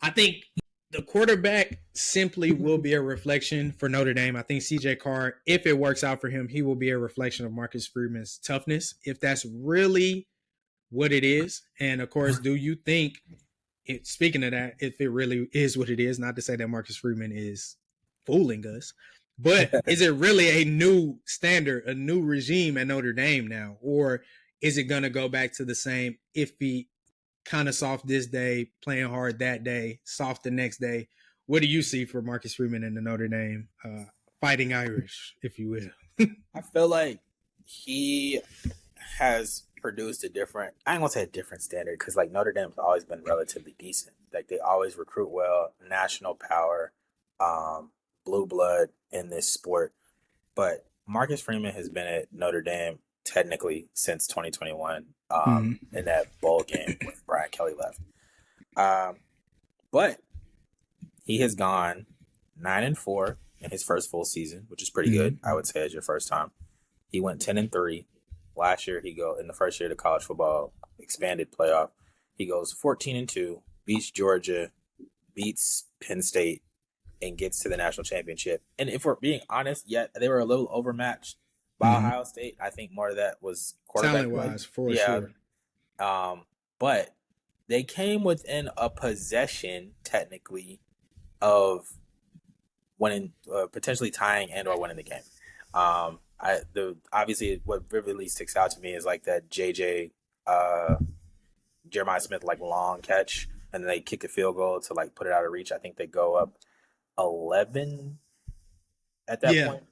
I think the quarterback simply will be a reflection for Notre Dame. I think CJ Carr, if it works out for him, he will be a reflection of Marcus Freeman's toughness, if that's really what it is. And, of course, do you think, speaking of that, if it really is what it is, not to say that Marcus Freeman is fooling us, but is it really a new standard, a new regime at Notre Dame now? Or is it going to go back to the same iffy, kind of soft this day, playing hard that day, soft the next day? What do you see for Marcus Freeman and the Notre Dame Fighting Irish, if you will? I feel like he has produced I ain't gonna say a different standard, because like Notre Dame's always been relatively decent. Like they always recruit well, national power, blue blood in this sport. But Marcus Freeman has been at Notre Dame technically since 2021 in that bowl game when Brian Kelly left. But he has gone 9-4 in his first full season, which is pretty good, I would say, as your first time. He went 10-3. Last year, in the first year of the college football expanded playoff, he goes 14-2, beats Georgia, beats Penn State, and gets to the national championship. And if we're being honest, they were a little overmatched by Ohio State. I think more of that was quarterback talent-wise, for sure. But they came within a possession, technically, of winning, potentially tying and or winning the game. Obviously what really sticks out to me is like that Jeremiah Smith like long catch, and then they kick a field goal to like put it out of reach. I think they go up 11 at that point,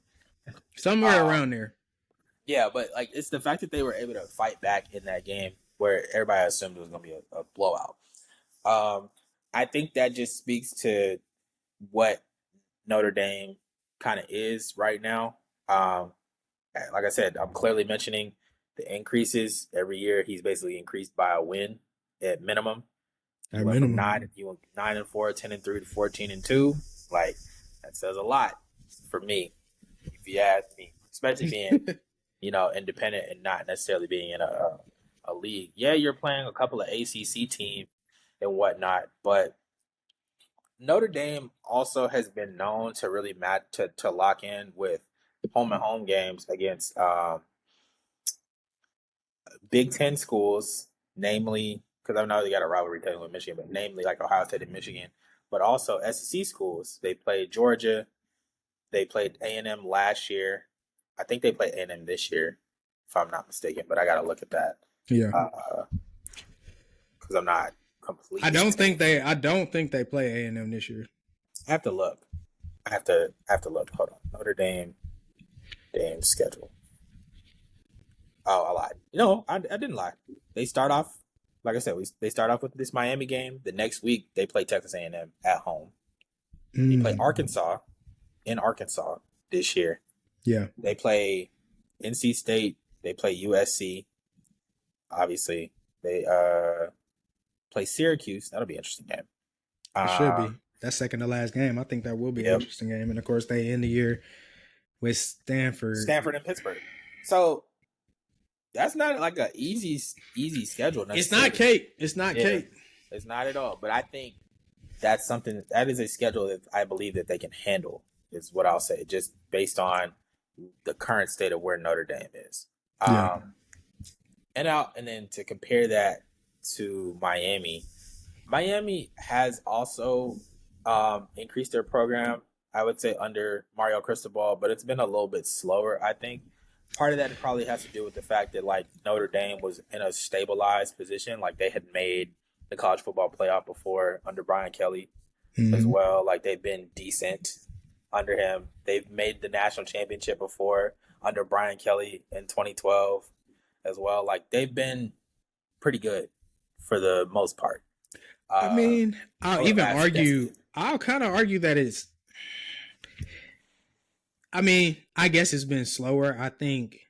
somewhere around there. Yeah, but like it's the fact that they were able to fight back in that game where everybody assumed it was going to be a blowout. I think that just speaks to what Notre Dame kind of is right now. Like I said, I'm clearly mentioning the increases every year. He's basically increased by a win at minimum. At minimum, 9-4, 10-3 to 14-2. Like that says a lot for me, if you ask me. Especially being, independent and not necessarily being in a league. Yeah, you're playing a couple of ACC teams and whatnot, but Notre Dame also has been known to really to lock in with home and home games against Big Ten schools, namely, because I know they got a rivalry with Michigan, but namely like Ohio State and Michigan, but also SEC schools. They played Georgia. They played A&M last year. I think they play A&M this year, if I'm not mistaken, but I got to look at that. Yeah. Because I'm not completely. I don't think they play A&M this year. I have to look. I have to look. Hold on. Notre Dame schedule. Oh, I lied. No, I didn't lie. They start off, like I said, they start off with this Miami game. The next week, they play Texas A&M at home. They play Arkansas in Arkansas this year. Yeah. They play NC State. They play USC. Obviously, they play Syracuse. That'll be an interesting game. It should be. That's second to last game. I think that will be an interesting game. And, of course, they end the year with Stanford and Pittsburgh. So that's not like an easy schedule. It's not cake. It's not cake. It's not at all. But I think that's something that is a schedule that I believe that they can handle. Is what I'll say, just based on the current state of where Notre Dame is. Yeah. And then to compare that to Miami, Miami has also increased their program, I would say, under Mario Cristobal, but it's been a little bit slower, I think. Part of that probably has to do with the fact that, like, Notre Dame was in a stabilized position. Like, they had made the college football playoff before under Brian Kelly as well. Like, they've been decent under him. They've made the national championship before under Brian Kelly in 2012 as well. Like, they've been pretty good for the most part. I mean, I'll kind of argue that I guess it's been slower. I think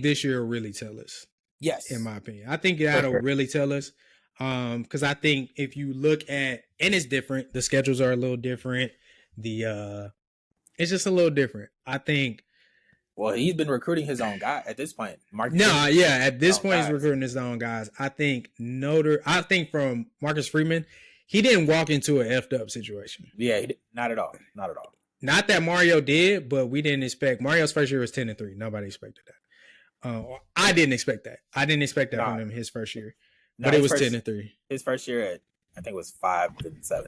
this year will really tell us. Yes. In my opinion. I think that'll really tell us. Because I think if you look at, and it's different, the schedules are a little different. It's just a little different. I think. Well, he's been recruiting his own guy at this point. At this point, he's recruiting his own guys. I think from Marcus Freeman, he didn't walk into an effed up situation. Yeah, not at all. Not that Mario did, but we didn't expect. Mario's first year was 10-3. Nobody expected that. I didn't expect that. I didn't expect that from him his first year. But it was 10-3. His first year I think it was 5-7.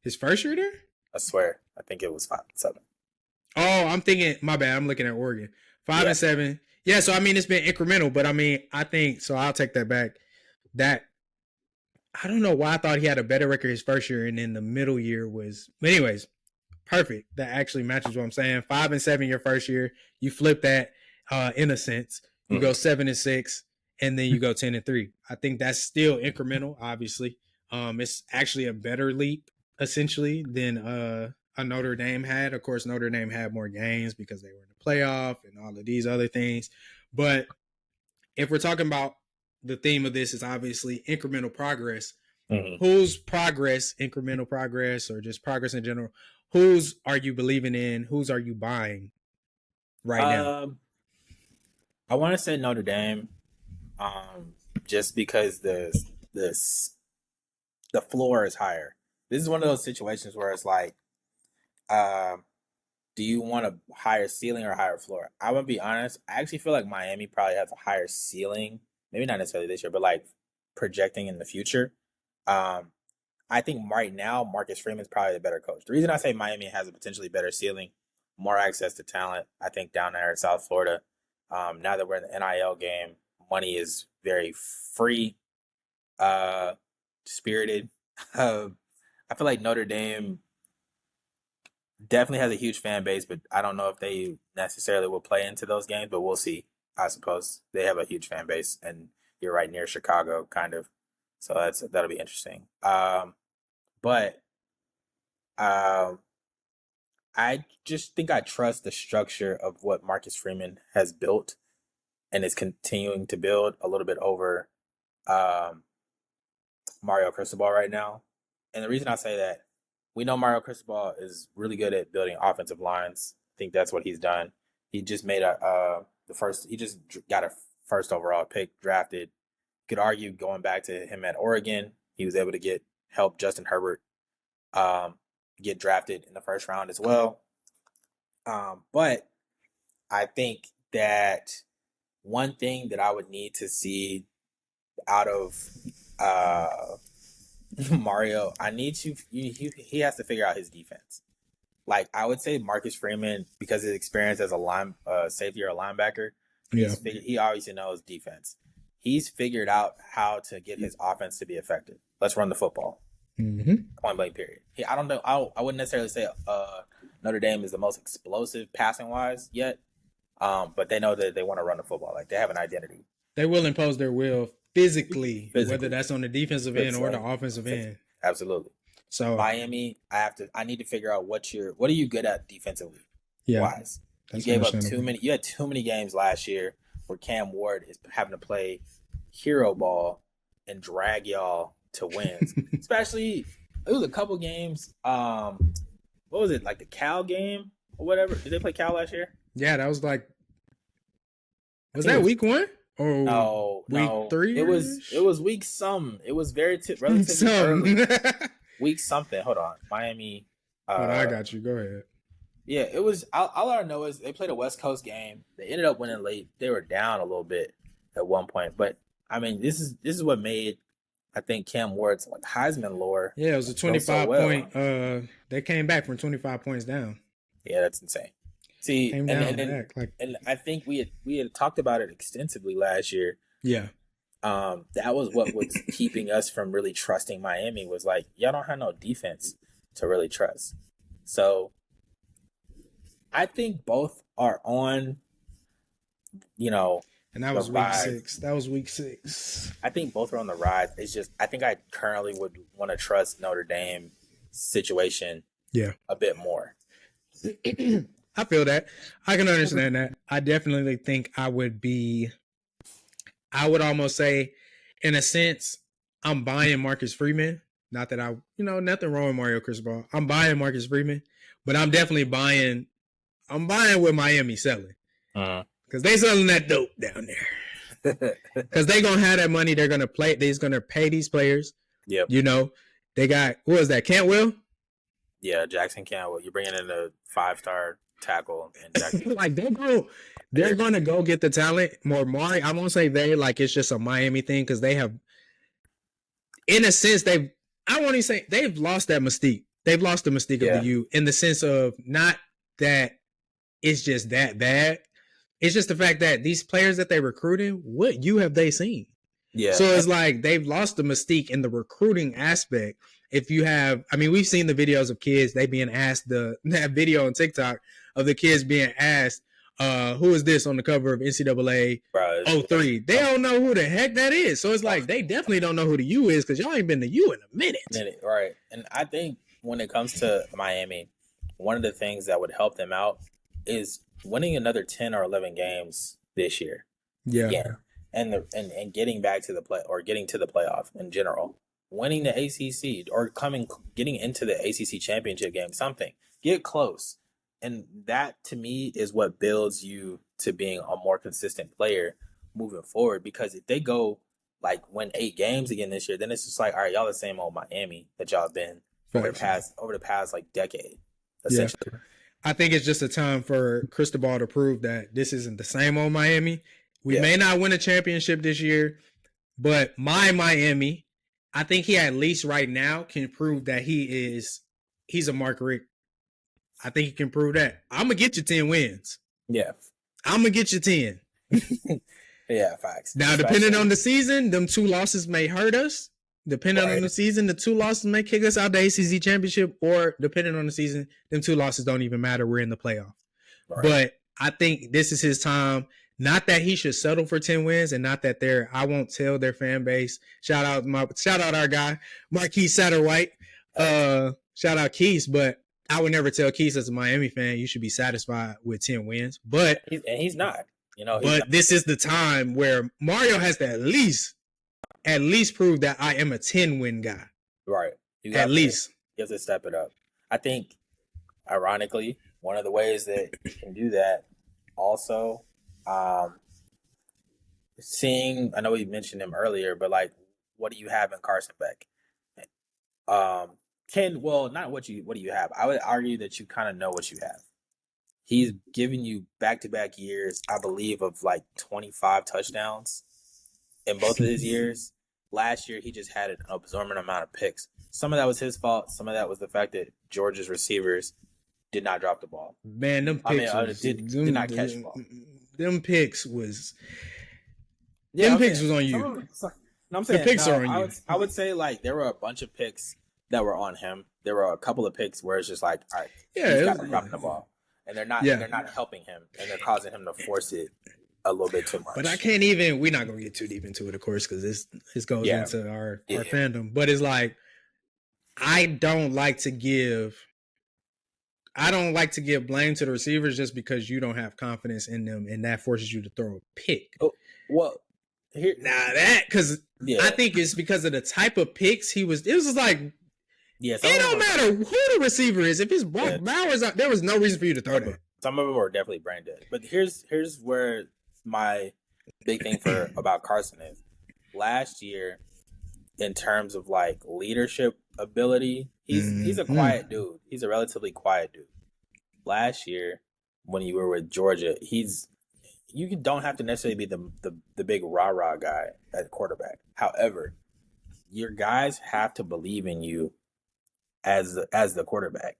His first year there? I swear. I think it was 5-7. Oh, I'm thinking, my bad. I'm looking at Oregon. 5-7. Yeah, so I mean, it's been incremental, but I mean, I think, so I'll take that back. That, I don't know why I thought he had a better record his first year, and then the middle year was, but anyways, perfect. That actually matches what I'm saying. 5-7 your first year. You flip that in a sense. You go 7-6, and then you go 10-3. I think that's still incremental, obviously. It's actually a better leap, essentially, than a Notre Dame had. Of course, Notre Dame had more games because they were in the playoff and all of these other things. But if we're talking about the theme of this is obviously incremental progress, whose progress, incremental progress, or just progress in general, whose are you believing in? Whose are you buying right now? I want to say Notre Dame, just because the floor is higher. This is one of those situations where it's like, do you want a higher ceiling or a higher floor? I'm gonna be honest. I actually feel like Miami probably has a higher ceiling. Maybe not necessarily this year, but like projecting in the future. I think right now Marcus Freeman's probably the better coach. The reason I say Miami has a potentially better ceiling, more access to talent, I think down there in South Florida. Now that we're in the NIL game, money is very free, spirited. I feel like Notre Dame definitely has a huge fan base, but I don't know if they necessarily will play into those games, but we'll see. I suppose they have a huge fan base, and you're right near Chicago, kind of. So that'll be interesting. But I just think I trust the structure of what Marcus Freeman has built and is continuing to build a little bit over Mario Cristobal right now. And the reason I say that, we know Mario Cristobal is really good at building offensive lines. I think that's what he's done. He just made he just got a first overall pick drafted. Could argue going back to him at Oregon, he was able to help Justin Herbert get drafted in the first round as well. But I think that one thing that I would need to see out of Mario, he has to figure out his defense. Like, I would say Marcus Freeman, because of his experience as a safety or a linebacker, he obviously knows defense. He's figured out how to get his offense to be effective. Let's run the football. Point blank, period. I don't know. I wouldn't necessarily say Notre Dame is the most explosive passing wise yet, but they know that they want to run the football. Like, they have an identity. They will impose their will physically, whether that's on the defensive end or the offensive end. Absolutely. So Miami, I need to figure out what are you good at defensively wise. You gave up you had too many games last year where Cam Ward is having to play hero ball and drag y'all to wins. Especially, it was a couple games. What was it, like the Cal game or whatever? Did they play Cal last year? Yeah, that was like, was that week 1? Oh, week no. 3. It was week some. It was relatively early. Week something. Hold on, Miami. Hold on, I got you. Go ahead. Yeah, it was. All I know is they played a West Coast game. They ended up winning late. They were down a little bit at one point, but I mean, this is what made, I think, Cam Ward's like Heisman lore. Yeah, it was a 25 point. They came back from 25 points down. Yeah, that's insane. See, came down back, and I think we had talked about it extensively last year. Yeah. That was what was keeping us from really trusting Miami, was like, y'all don't have no defense to really trust. So I think both are on, and that was week 6. That was week 6. I think both are on the rise. It's just, I think I currently would want to trust Notre Dame situation a bit more. I feel that. I can understand that. I definitely think I would almost say, in a sense, I'm buying Marcus Freeman. Not that nothing wrong with Mario Cristobal. I'm buying Marcus Freeman, but I'm definitely buying what Miami selling. Because they selling that dope down there. Because they going to have that money. They're going to play. They're going to pay these players. Yep. They got, what was that, Cantwell? Yeah, Jackson Cantwell. You're bringing in a 5-star tackle. And like, they're going to go get the talent. Mari, I won't say they, like it's just a Miami thing, because they have, in a sense, I won't even say, they've lost that mystique. They've lost the mystique of the U, in the sense of not that it's just that bad. It's just the fact that these players that they recruiting, what U have they seen? Yeah. So it's like they've lost the mystique in the recruiting aspect. If you have, we've seen the videos of kids, they being asked, that video on TikTok of the kids being asked, who is this on the cover of NCAA 03? They don't know who the heck that is. So it's like they definitely don't know who the U is, because y'all ain't been to U in a minute. Right. And I think when it comes to Miami, one of the things that would help them out is winning another 10 or 11 games this year. Yeah. And getting back to the play, or getting to the playoff in general. Winning the ACC, or getting into the ACC championship game, something. Get close. And that, to me, is what builds you to being a more consistent player moving forward. Because if they go, win 8 games again this year, then it's just like, all right, y'all the same old Miami that y'all been over the past decade, essentially. Yeah. I think it's just a time for Cristobal to prove that this isn't the same old Miami. We may not win a championship this year, but my Miami, I think he at least right now can prove that he's a Mark Richt. I think he can prove that. I'm going to get you 10 wins. Yeah. I'm going to get you 10. Yeah, facts. Now, depending on the season, them 2 losses may hurt us. Depending on the season, the 2 losses may kick us out the ACC championship, or depending on the season, them 2 losses don't even matter. We're in the playoff. Right. But I think this is his time. Not that he should settle for 10 wins, and not that I won't tell their fan base. Shout out our guy, Marquise Satterwhite. Shout out Keys, but I would never tell Keys as a Miami fan, you should be satisfied with 10 wins. But he's not. This is the time where Mario has to at least prove that I am a 10-win guy. Right. At least. You have to step it up. I think, ironically, one of the ways that you can do that also, seeing, I know we mentioned him earlier, but what do you have in Carson Beck? Not what do you have? I would argue that you kind of know what you have. He's given you back-to-back years, I believe, of 25 touchdowns in both of his years. Last year, he just had an absorbent amount of picks. Some of that was his fault. Some of that was the fact that Georgia's receivers did not drop the ball. Man, them picks did not catch the ball. Them picks was on you. I'm saying, the picks are on you. I would say there were a bunch of picks that were on him. There were a couple of picks where it's just all right, he's got to drop the ball, and they're not helping him, and they're causing him to force it a little bit too much. But I can't even. We're not gonna get too deep into it, of course, because this goes into our fandom. But it's I don't like to give blame to the receivers just because you don't have confidence in them, and that forces you to throw a pick. Oh, well, I think it's because of the type of picks he was. It was it don't matter who the receiver is. If it's Bowers, there was no reason for you to throw that. Some of them were definitely brain dead. But here's where my big thing about Carson is last year in terms of like leadership ability, he's a quiet dude. He's a relatively quiet dude. Last year, when you were with Georgia, you don't have to necessarily be the big rah guy at quarterback. However, your guys have to believe in you as the quarterback.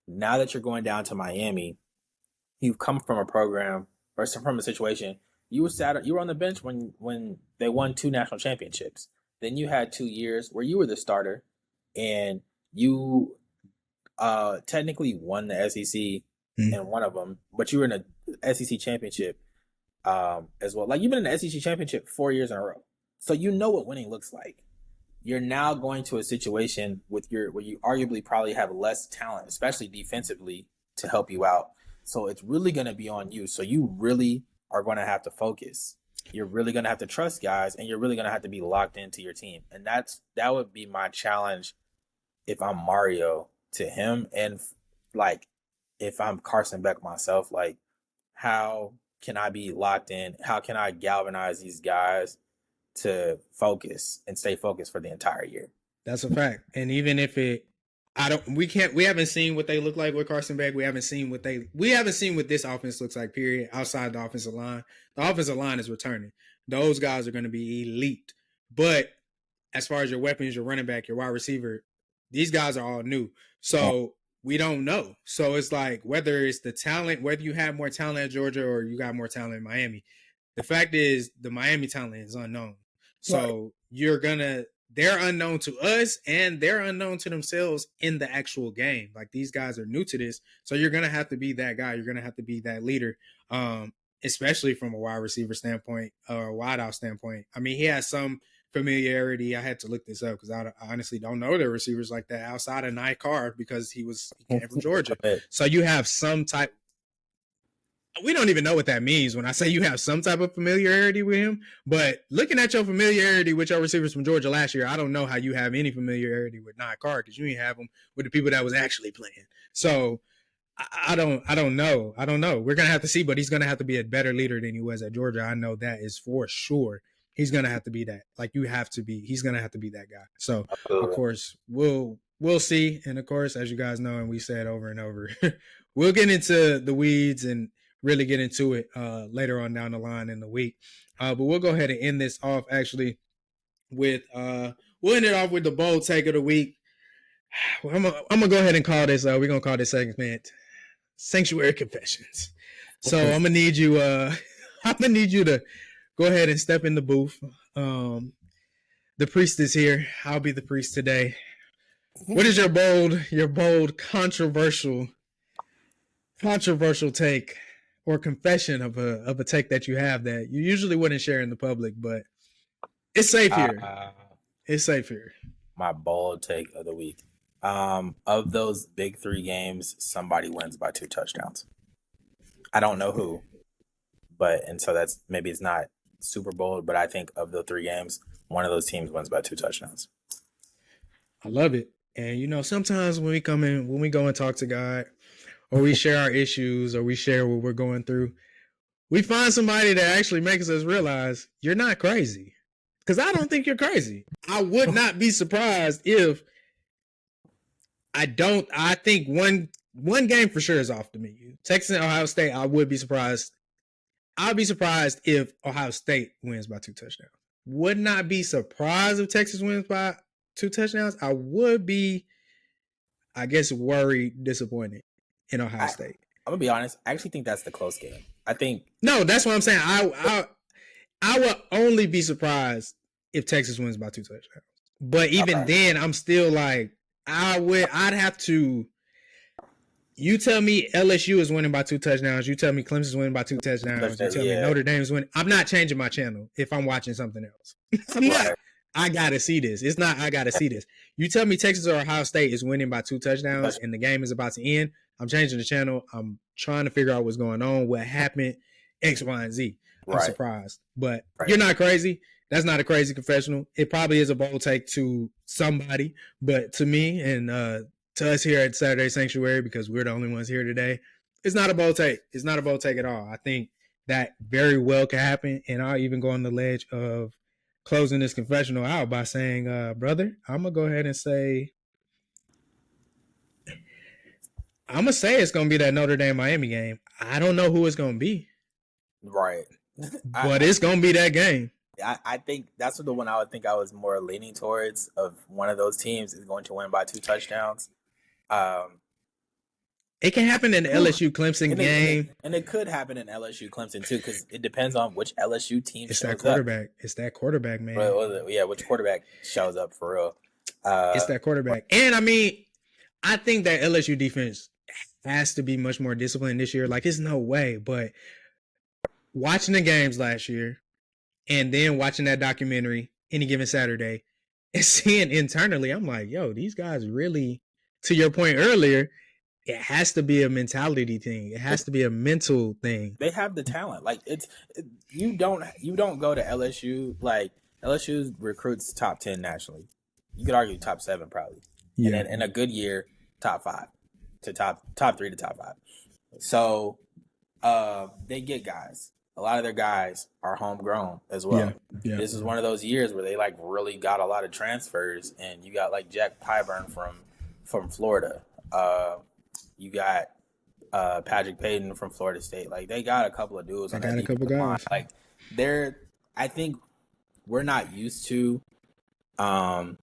Now that you're going down to Miami, you've come from a program or from a situation. You were on the bench when they won 2 national championships. Then you had 2 years where you were the starter, and you technically won the SEC in one of them, but you were in a SEC championship as well. Like, you've been in the SEC championship 4 years in a row, so you know what winning looks like. You're now going to a situation where you arguably probably have less talent, especially defensively, to help you out. So it's really going to be on you. So you really are going to have to focus. You're really going to have to trust guys, and you're really going to have to be locked into your team. And that would be my challenge if I'm Mario to him, and like if I'm Carson Beck myself. Like, how can I be locked in? How can I galvanize these guys to focus and stay focused for the entire year? That's a fact. And even if we haven't seen what they look like with Carson Beck. We haven't seen what this offense looks like, period, outside the offensive line. The offensive line is returning. Those guys are going to be elite. But as far as your weapons, your running back, your wide receiver, these guys are all new. So we don't know. So it's like, whether it's the talent, whether you have more talent at Georgia or you got more talent in Miami, the fact is the Miami talent is unknown. So they're unknown to us, and they're unknown to themselves in the actual game. Like, these guys are new to this. So you're going to have to be that guy. You're going to have to be that leader, especially from a wide receiver standpoint or a wideout standpoint. I mean, he has some familiarity. I had to look this up because I honestly don't know their receivers like that outside of Nye Carr, because he came from Georgia. So you have some type. We don't even know what that means when I say you have some type of familiarity with him. But looking at your familiarity with your receivers from Georgia last year, I don't know how you have any familiarity with Nye Carr, because you didn't have them with the people that was actually playing. So I don't know. We're gonna have to see, but he's gonna have to be a better leader than he was at Georgia. I know that is for sure. He's gonna have to be that. Like, you have to be. He's gonna have to be that guy. So of course we'll see. And of course, as you guys know, and we said over and over, we'll get into the weeds and really get into it later on down the line in the week. But we'll go ahead and end this off actually with we'll end it off with the bold take of the week. I'm gonna go ahead and call this. We're gonna call this segment Sanctuary Confessions. So I'm gonna need you to go ahead and step in the booth. The priest is here. I'll be the priest today. What is your bold, controversial take or confession of a take that you have that you usually wouldn't share in the public, but it's safe here. It's safe here. My bold take of the week. Of those big 3 games, somebody wins by 2 touchdowns. I don't know who, and so that's, maybe it's not super bold, but I think of the 3 games, one of those teams wins by 2 touchdowns. I love it. And sometimes when we go and talk to God, or we share our issues, or we share what we're going through, we find somebody that actually makes us realize you're not crazy. Because I don't think you're crazy. I would not be surprised if I think one game for sure is off to me. Texas and Ohio State, I would be surprised. I'd be surprised if Ohio State wins by 2 touchdowns. Would not be surprised if Texas wins by 2 touchdowns. I would be, I guess, worried, disappointed in Ohio State. I'm gonna be honest. I actually think that's the close game. I think no, that's what I'm saying. I would only be surprised if Texas wins by 2 touchdowns. But even then, I'm still like, I'd have to. You tell me LSU is winning by 2 touchdowns. You tell me Clemson's winning by 2 touchdowns. You tell me Notre Dame's winning. I'm not changing my channel if I'm watching something else. I'm not. I gotta see this. It's not. I gotta see this. You tell me Texas or Ohio State is winning by 2 touchdowns and the game is about to end. I'm changing the channel. I'm trying to figure out what's going on, what happened, X, Y, and Z. I'm surprised, but you're not crazy. That's not a crazy confessional. It probably is a bold take to somebody, but to me and to us here at Saturday Sanctuary, because we're the only ones here today, it's not a bold take. It's not a bold take at all. I think that very well could happen. And I'll even go on the ledge of closing this confessional out by saying, brother, I'm going to go ahead and say, it's going to be that Notre Dame Miami game. I don't know who it's going to be. Right. But it's going to be that game. I think that's the one I would think I was more leaning towards, of one of those teams is going to win by 2 touchdowns. It can happen in the LSU Clemson game. And it could happen in LSU Clemson too, because it depends on which LSU team it's shows that quarterback. up. It's that quarterback, man. Yeah, which quarterback shows up for real. It's that quarterback. And I mean, I think that LSU defense has to be much more disciplined this year. Like, it's no way. But watching the games last year and then watching that documentary, Any Given Saturday, and seeing internally, I'm like, yo, these guys really, to your point earlier, it has to be a mentality thing. It has to be a mental thing. They have the talent. Like, you don't go to LSU. Like, LSU recruits top 10 nationally. You could argue top 7 probably. Yeah. And in a good year, top 5 to top 3 to top 5. So they get guys. A lot of their guys are homegrown as well. Yeah. This is one of those years where they like really got a lot of transfers, and you got like Jack Pyburn from Florida. You got Patrick Payton from Florida State. Like, they got a couple of dudes. I got a couple guys. Like, I think we're not used to them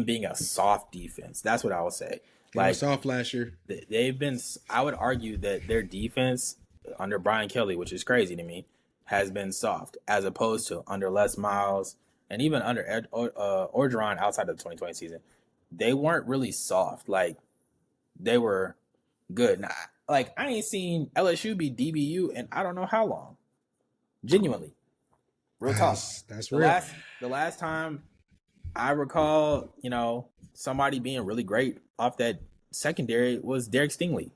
being a soft defense. That's what I would say. They were soft last year. They've been. I would argue that their defense under Brian Kelly, which is crazy to me, has been soft, as opposed to under Les Miles and even under Orgeron outside of the 2020 season. They weren't really soft. Like, they were good. Now, like, I ain't seen LSU be DBU in I don't know how long. Genuinely. Real talk. That's real. The last time I recall, somebody being really great off that secondary was Derek Stingley.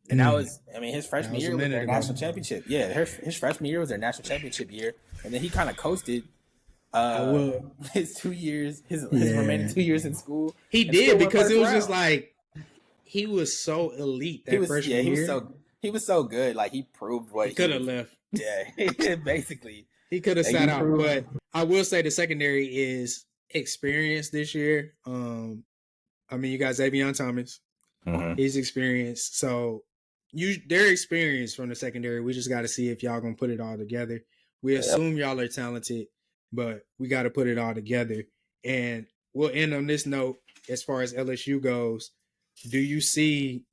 And that was, his freshman year was their national championship. Yeah, his freshman year was their national championship year. And then he kind of coasted his 2 years, his remaining 2 years in school. He did, because it was just like, he was so elite that freshman year. He was so good. Like, he proved what he could have left. Yeah, basically. He could have sat out. But I will say the secondary is experienced this year. You got Xavion Thomas. Mm-hmm. He's experienced. So they're experienced from the secondary. We just got to see if y'all going to put it all together. We assume y'all are talented, but we got to put it all together. And we'll end on this note. As far as LSU goes, do you see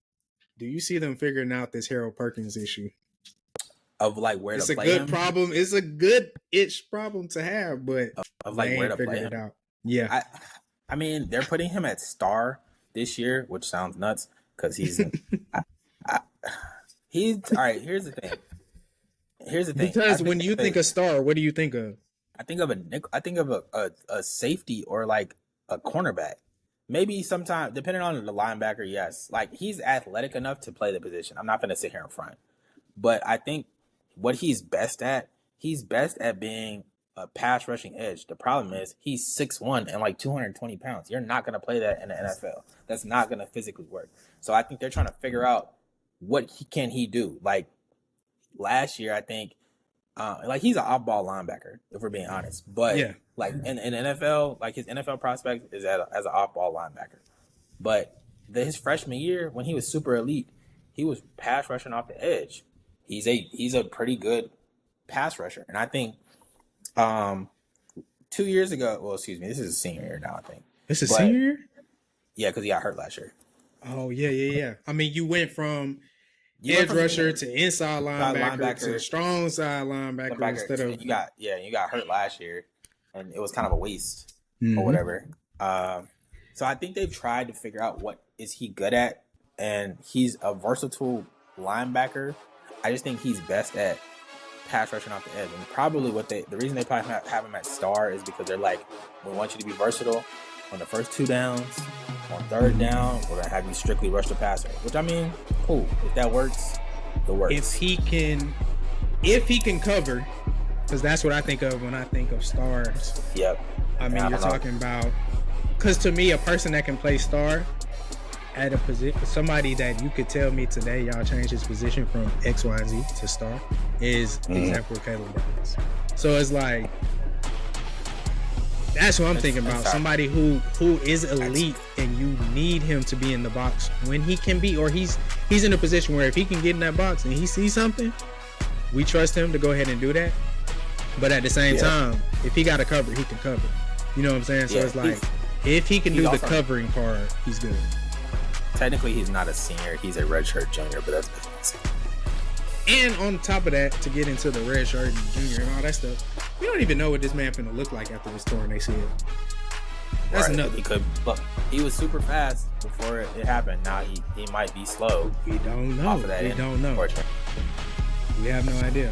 them figuring out this Harold Perkins issue? Of like where it's to play him? It's a good problem. It's a good-ish problem to have, but of like where to play him. It out. Yeah. They're putting him at star this year, which sounds nuts because he's he's all right. Here's the thing. Because when you think of star, what do you think of? I think of a safety or like a cornerback. Maybe sometime, depending on the linebacker, yes. Like, he's athletic enough to play the position. I'm not going to sit here in front. But I think what he's best at being a pass rushing edge. The problem is he's 6'1" and like 220 pounds. You're not going to play that in the NFL. That's not going to physically work. So I think they're trying to figure out what can he do. Like, last year, I think, he's an off-ball linebacker, if we're being honest. But, like, in NFL, like, his NFL prospect is as an off-ball linebacker. But his freshman year, when he was super elite, he was pass rushing off the edge. He's a pretty good pass rusher. And I think 2 years ago, well, excuse me, this is a senior year now, I think. Senior year? Yeah, because he got hurt last year. Oh, yeah. You went from edge rusher to inside linebacker to strong side linebacker instead of you got hurt last year, and it was kind of a waste or whatever. So I think they've tried to figure out what is he good at, and he's a versatile linebacker. I just think he's best at pass rushing off the edge, and probably the reason they probably have him at star is because they're like, we want you to be versatile on the first 2 downs. On 3rd down, we're gonna have you strictly rush the passer. Which, cool. If that works, it works. If he can cover, because that's what I think of when I think of stars. Yep. You're talking about, because to me, a person that can play star at a position, somebody that you could tell me today y'all changed his position from X, Y, and Z to star is example Caleb Burns. So it's like, that's what I'm thinking about. Somebody who is elite and you need him to be in the box when he can be, or he's in a position where if he can get in that box and he sees something, we trust him to go ahead and do that. But at the same time, if he got to cover, he can cover. You know what I'm saying? So it's like, if he can do the covering part, he's good. Technically, he's not a senior. He's a redshirt junior, but that's business. And on top of that, to get into the red shirt and junior and all that stuff, we don't even know what this man finna look like after this torn ACL. That's another. He was super fast before it happened. Now he might be slow. We don't know. We don't know. We have no idea.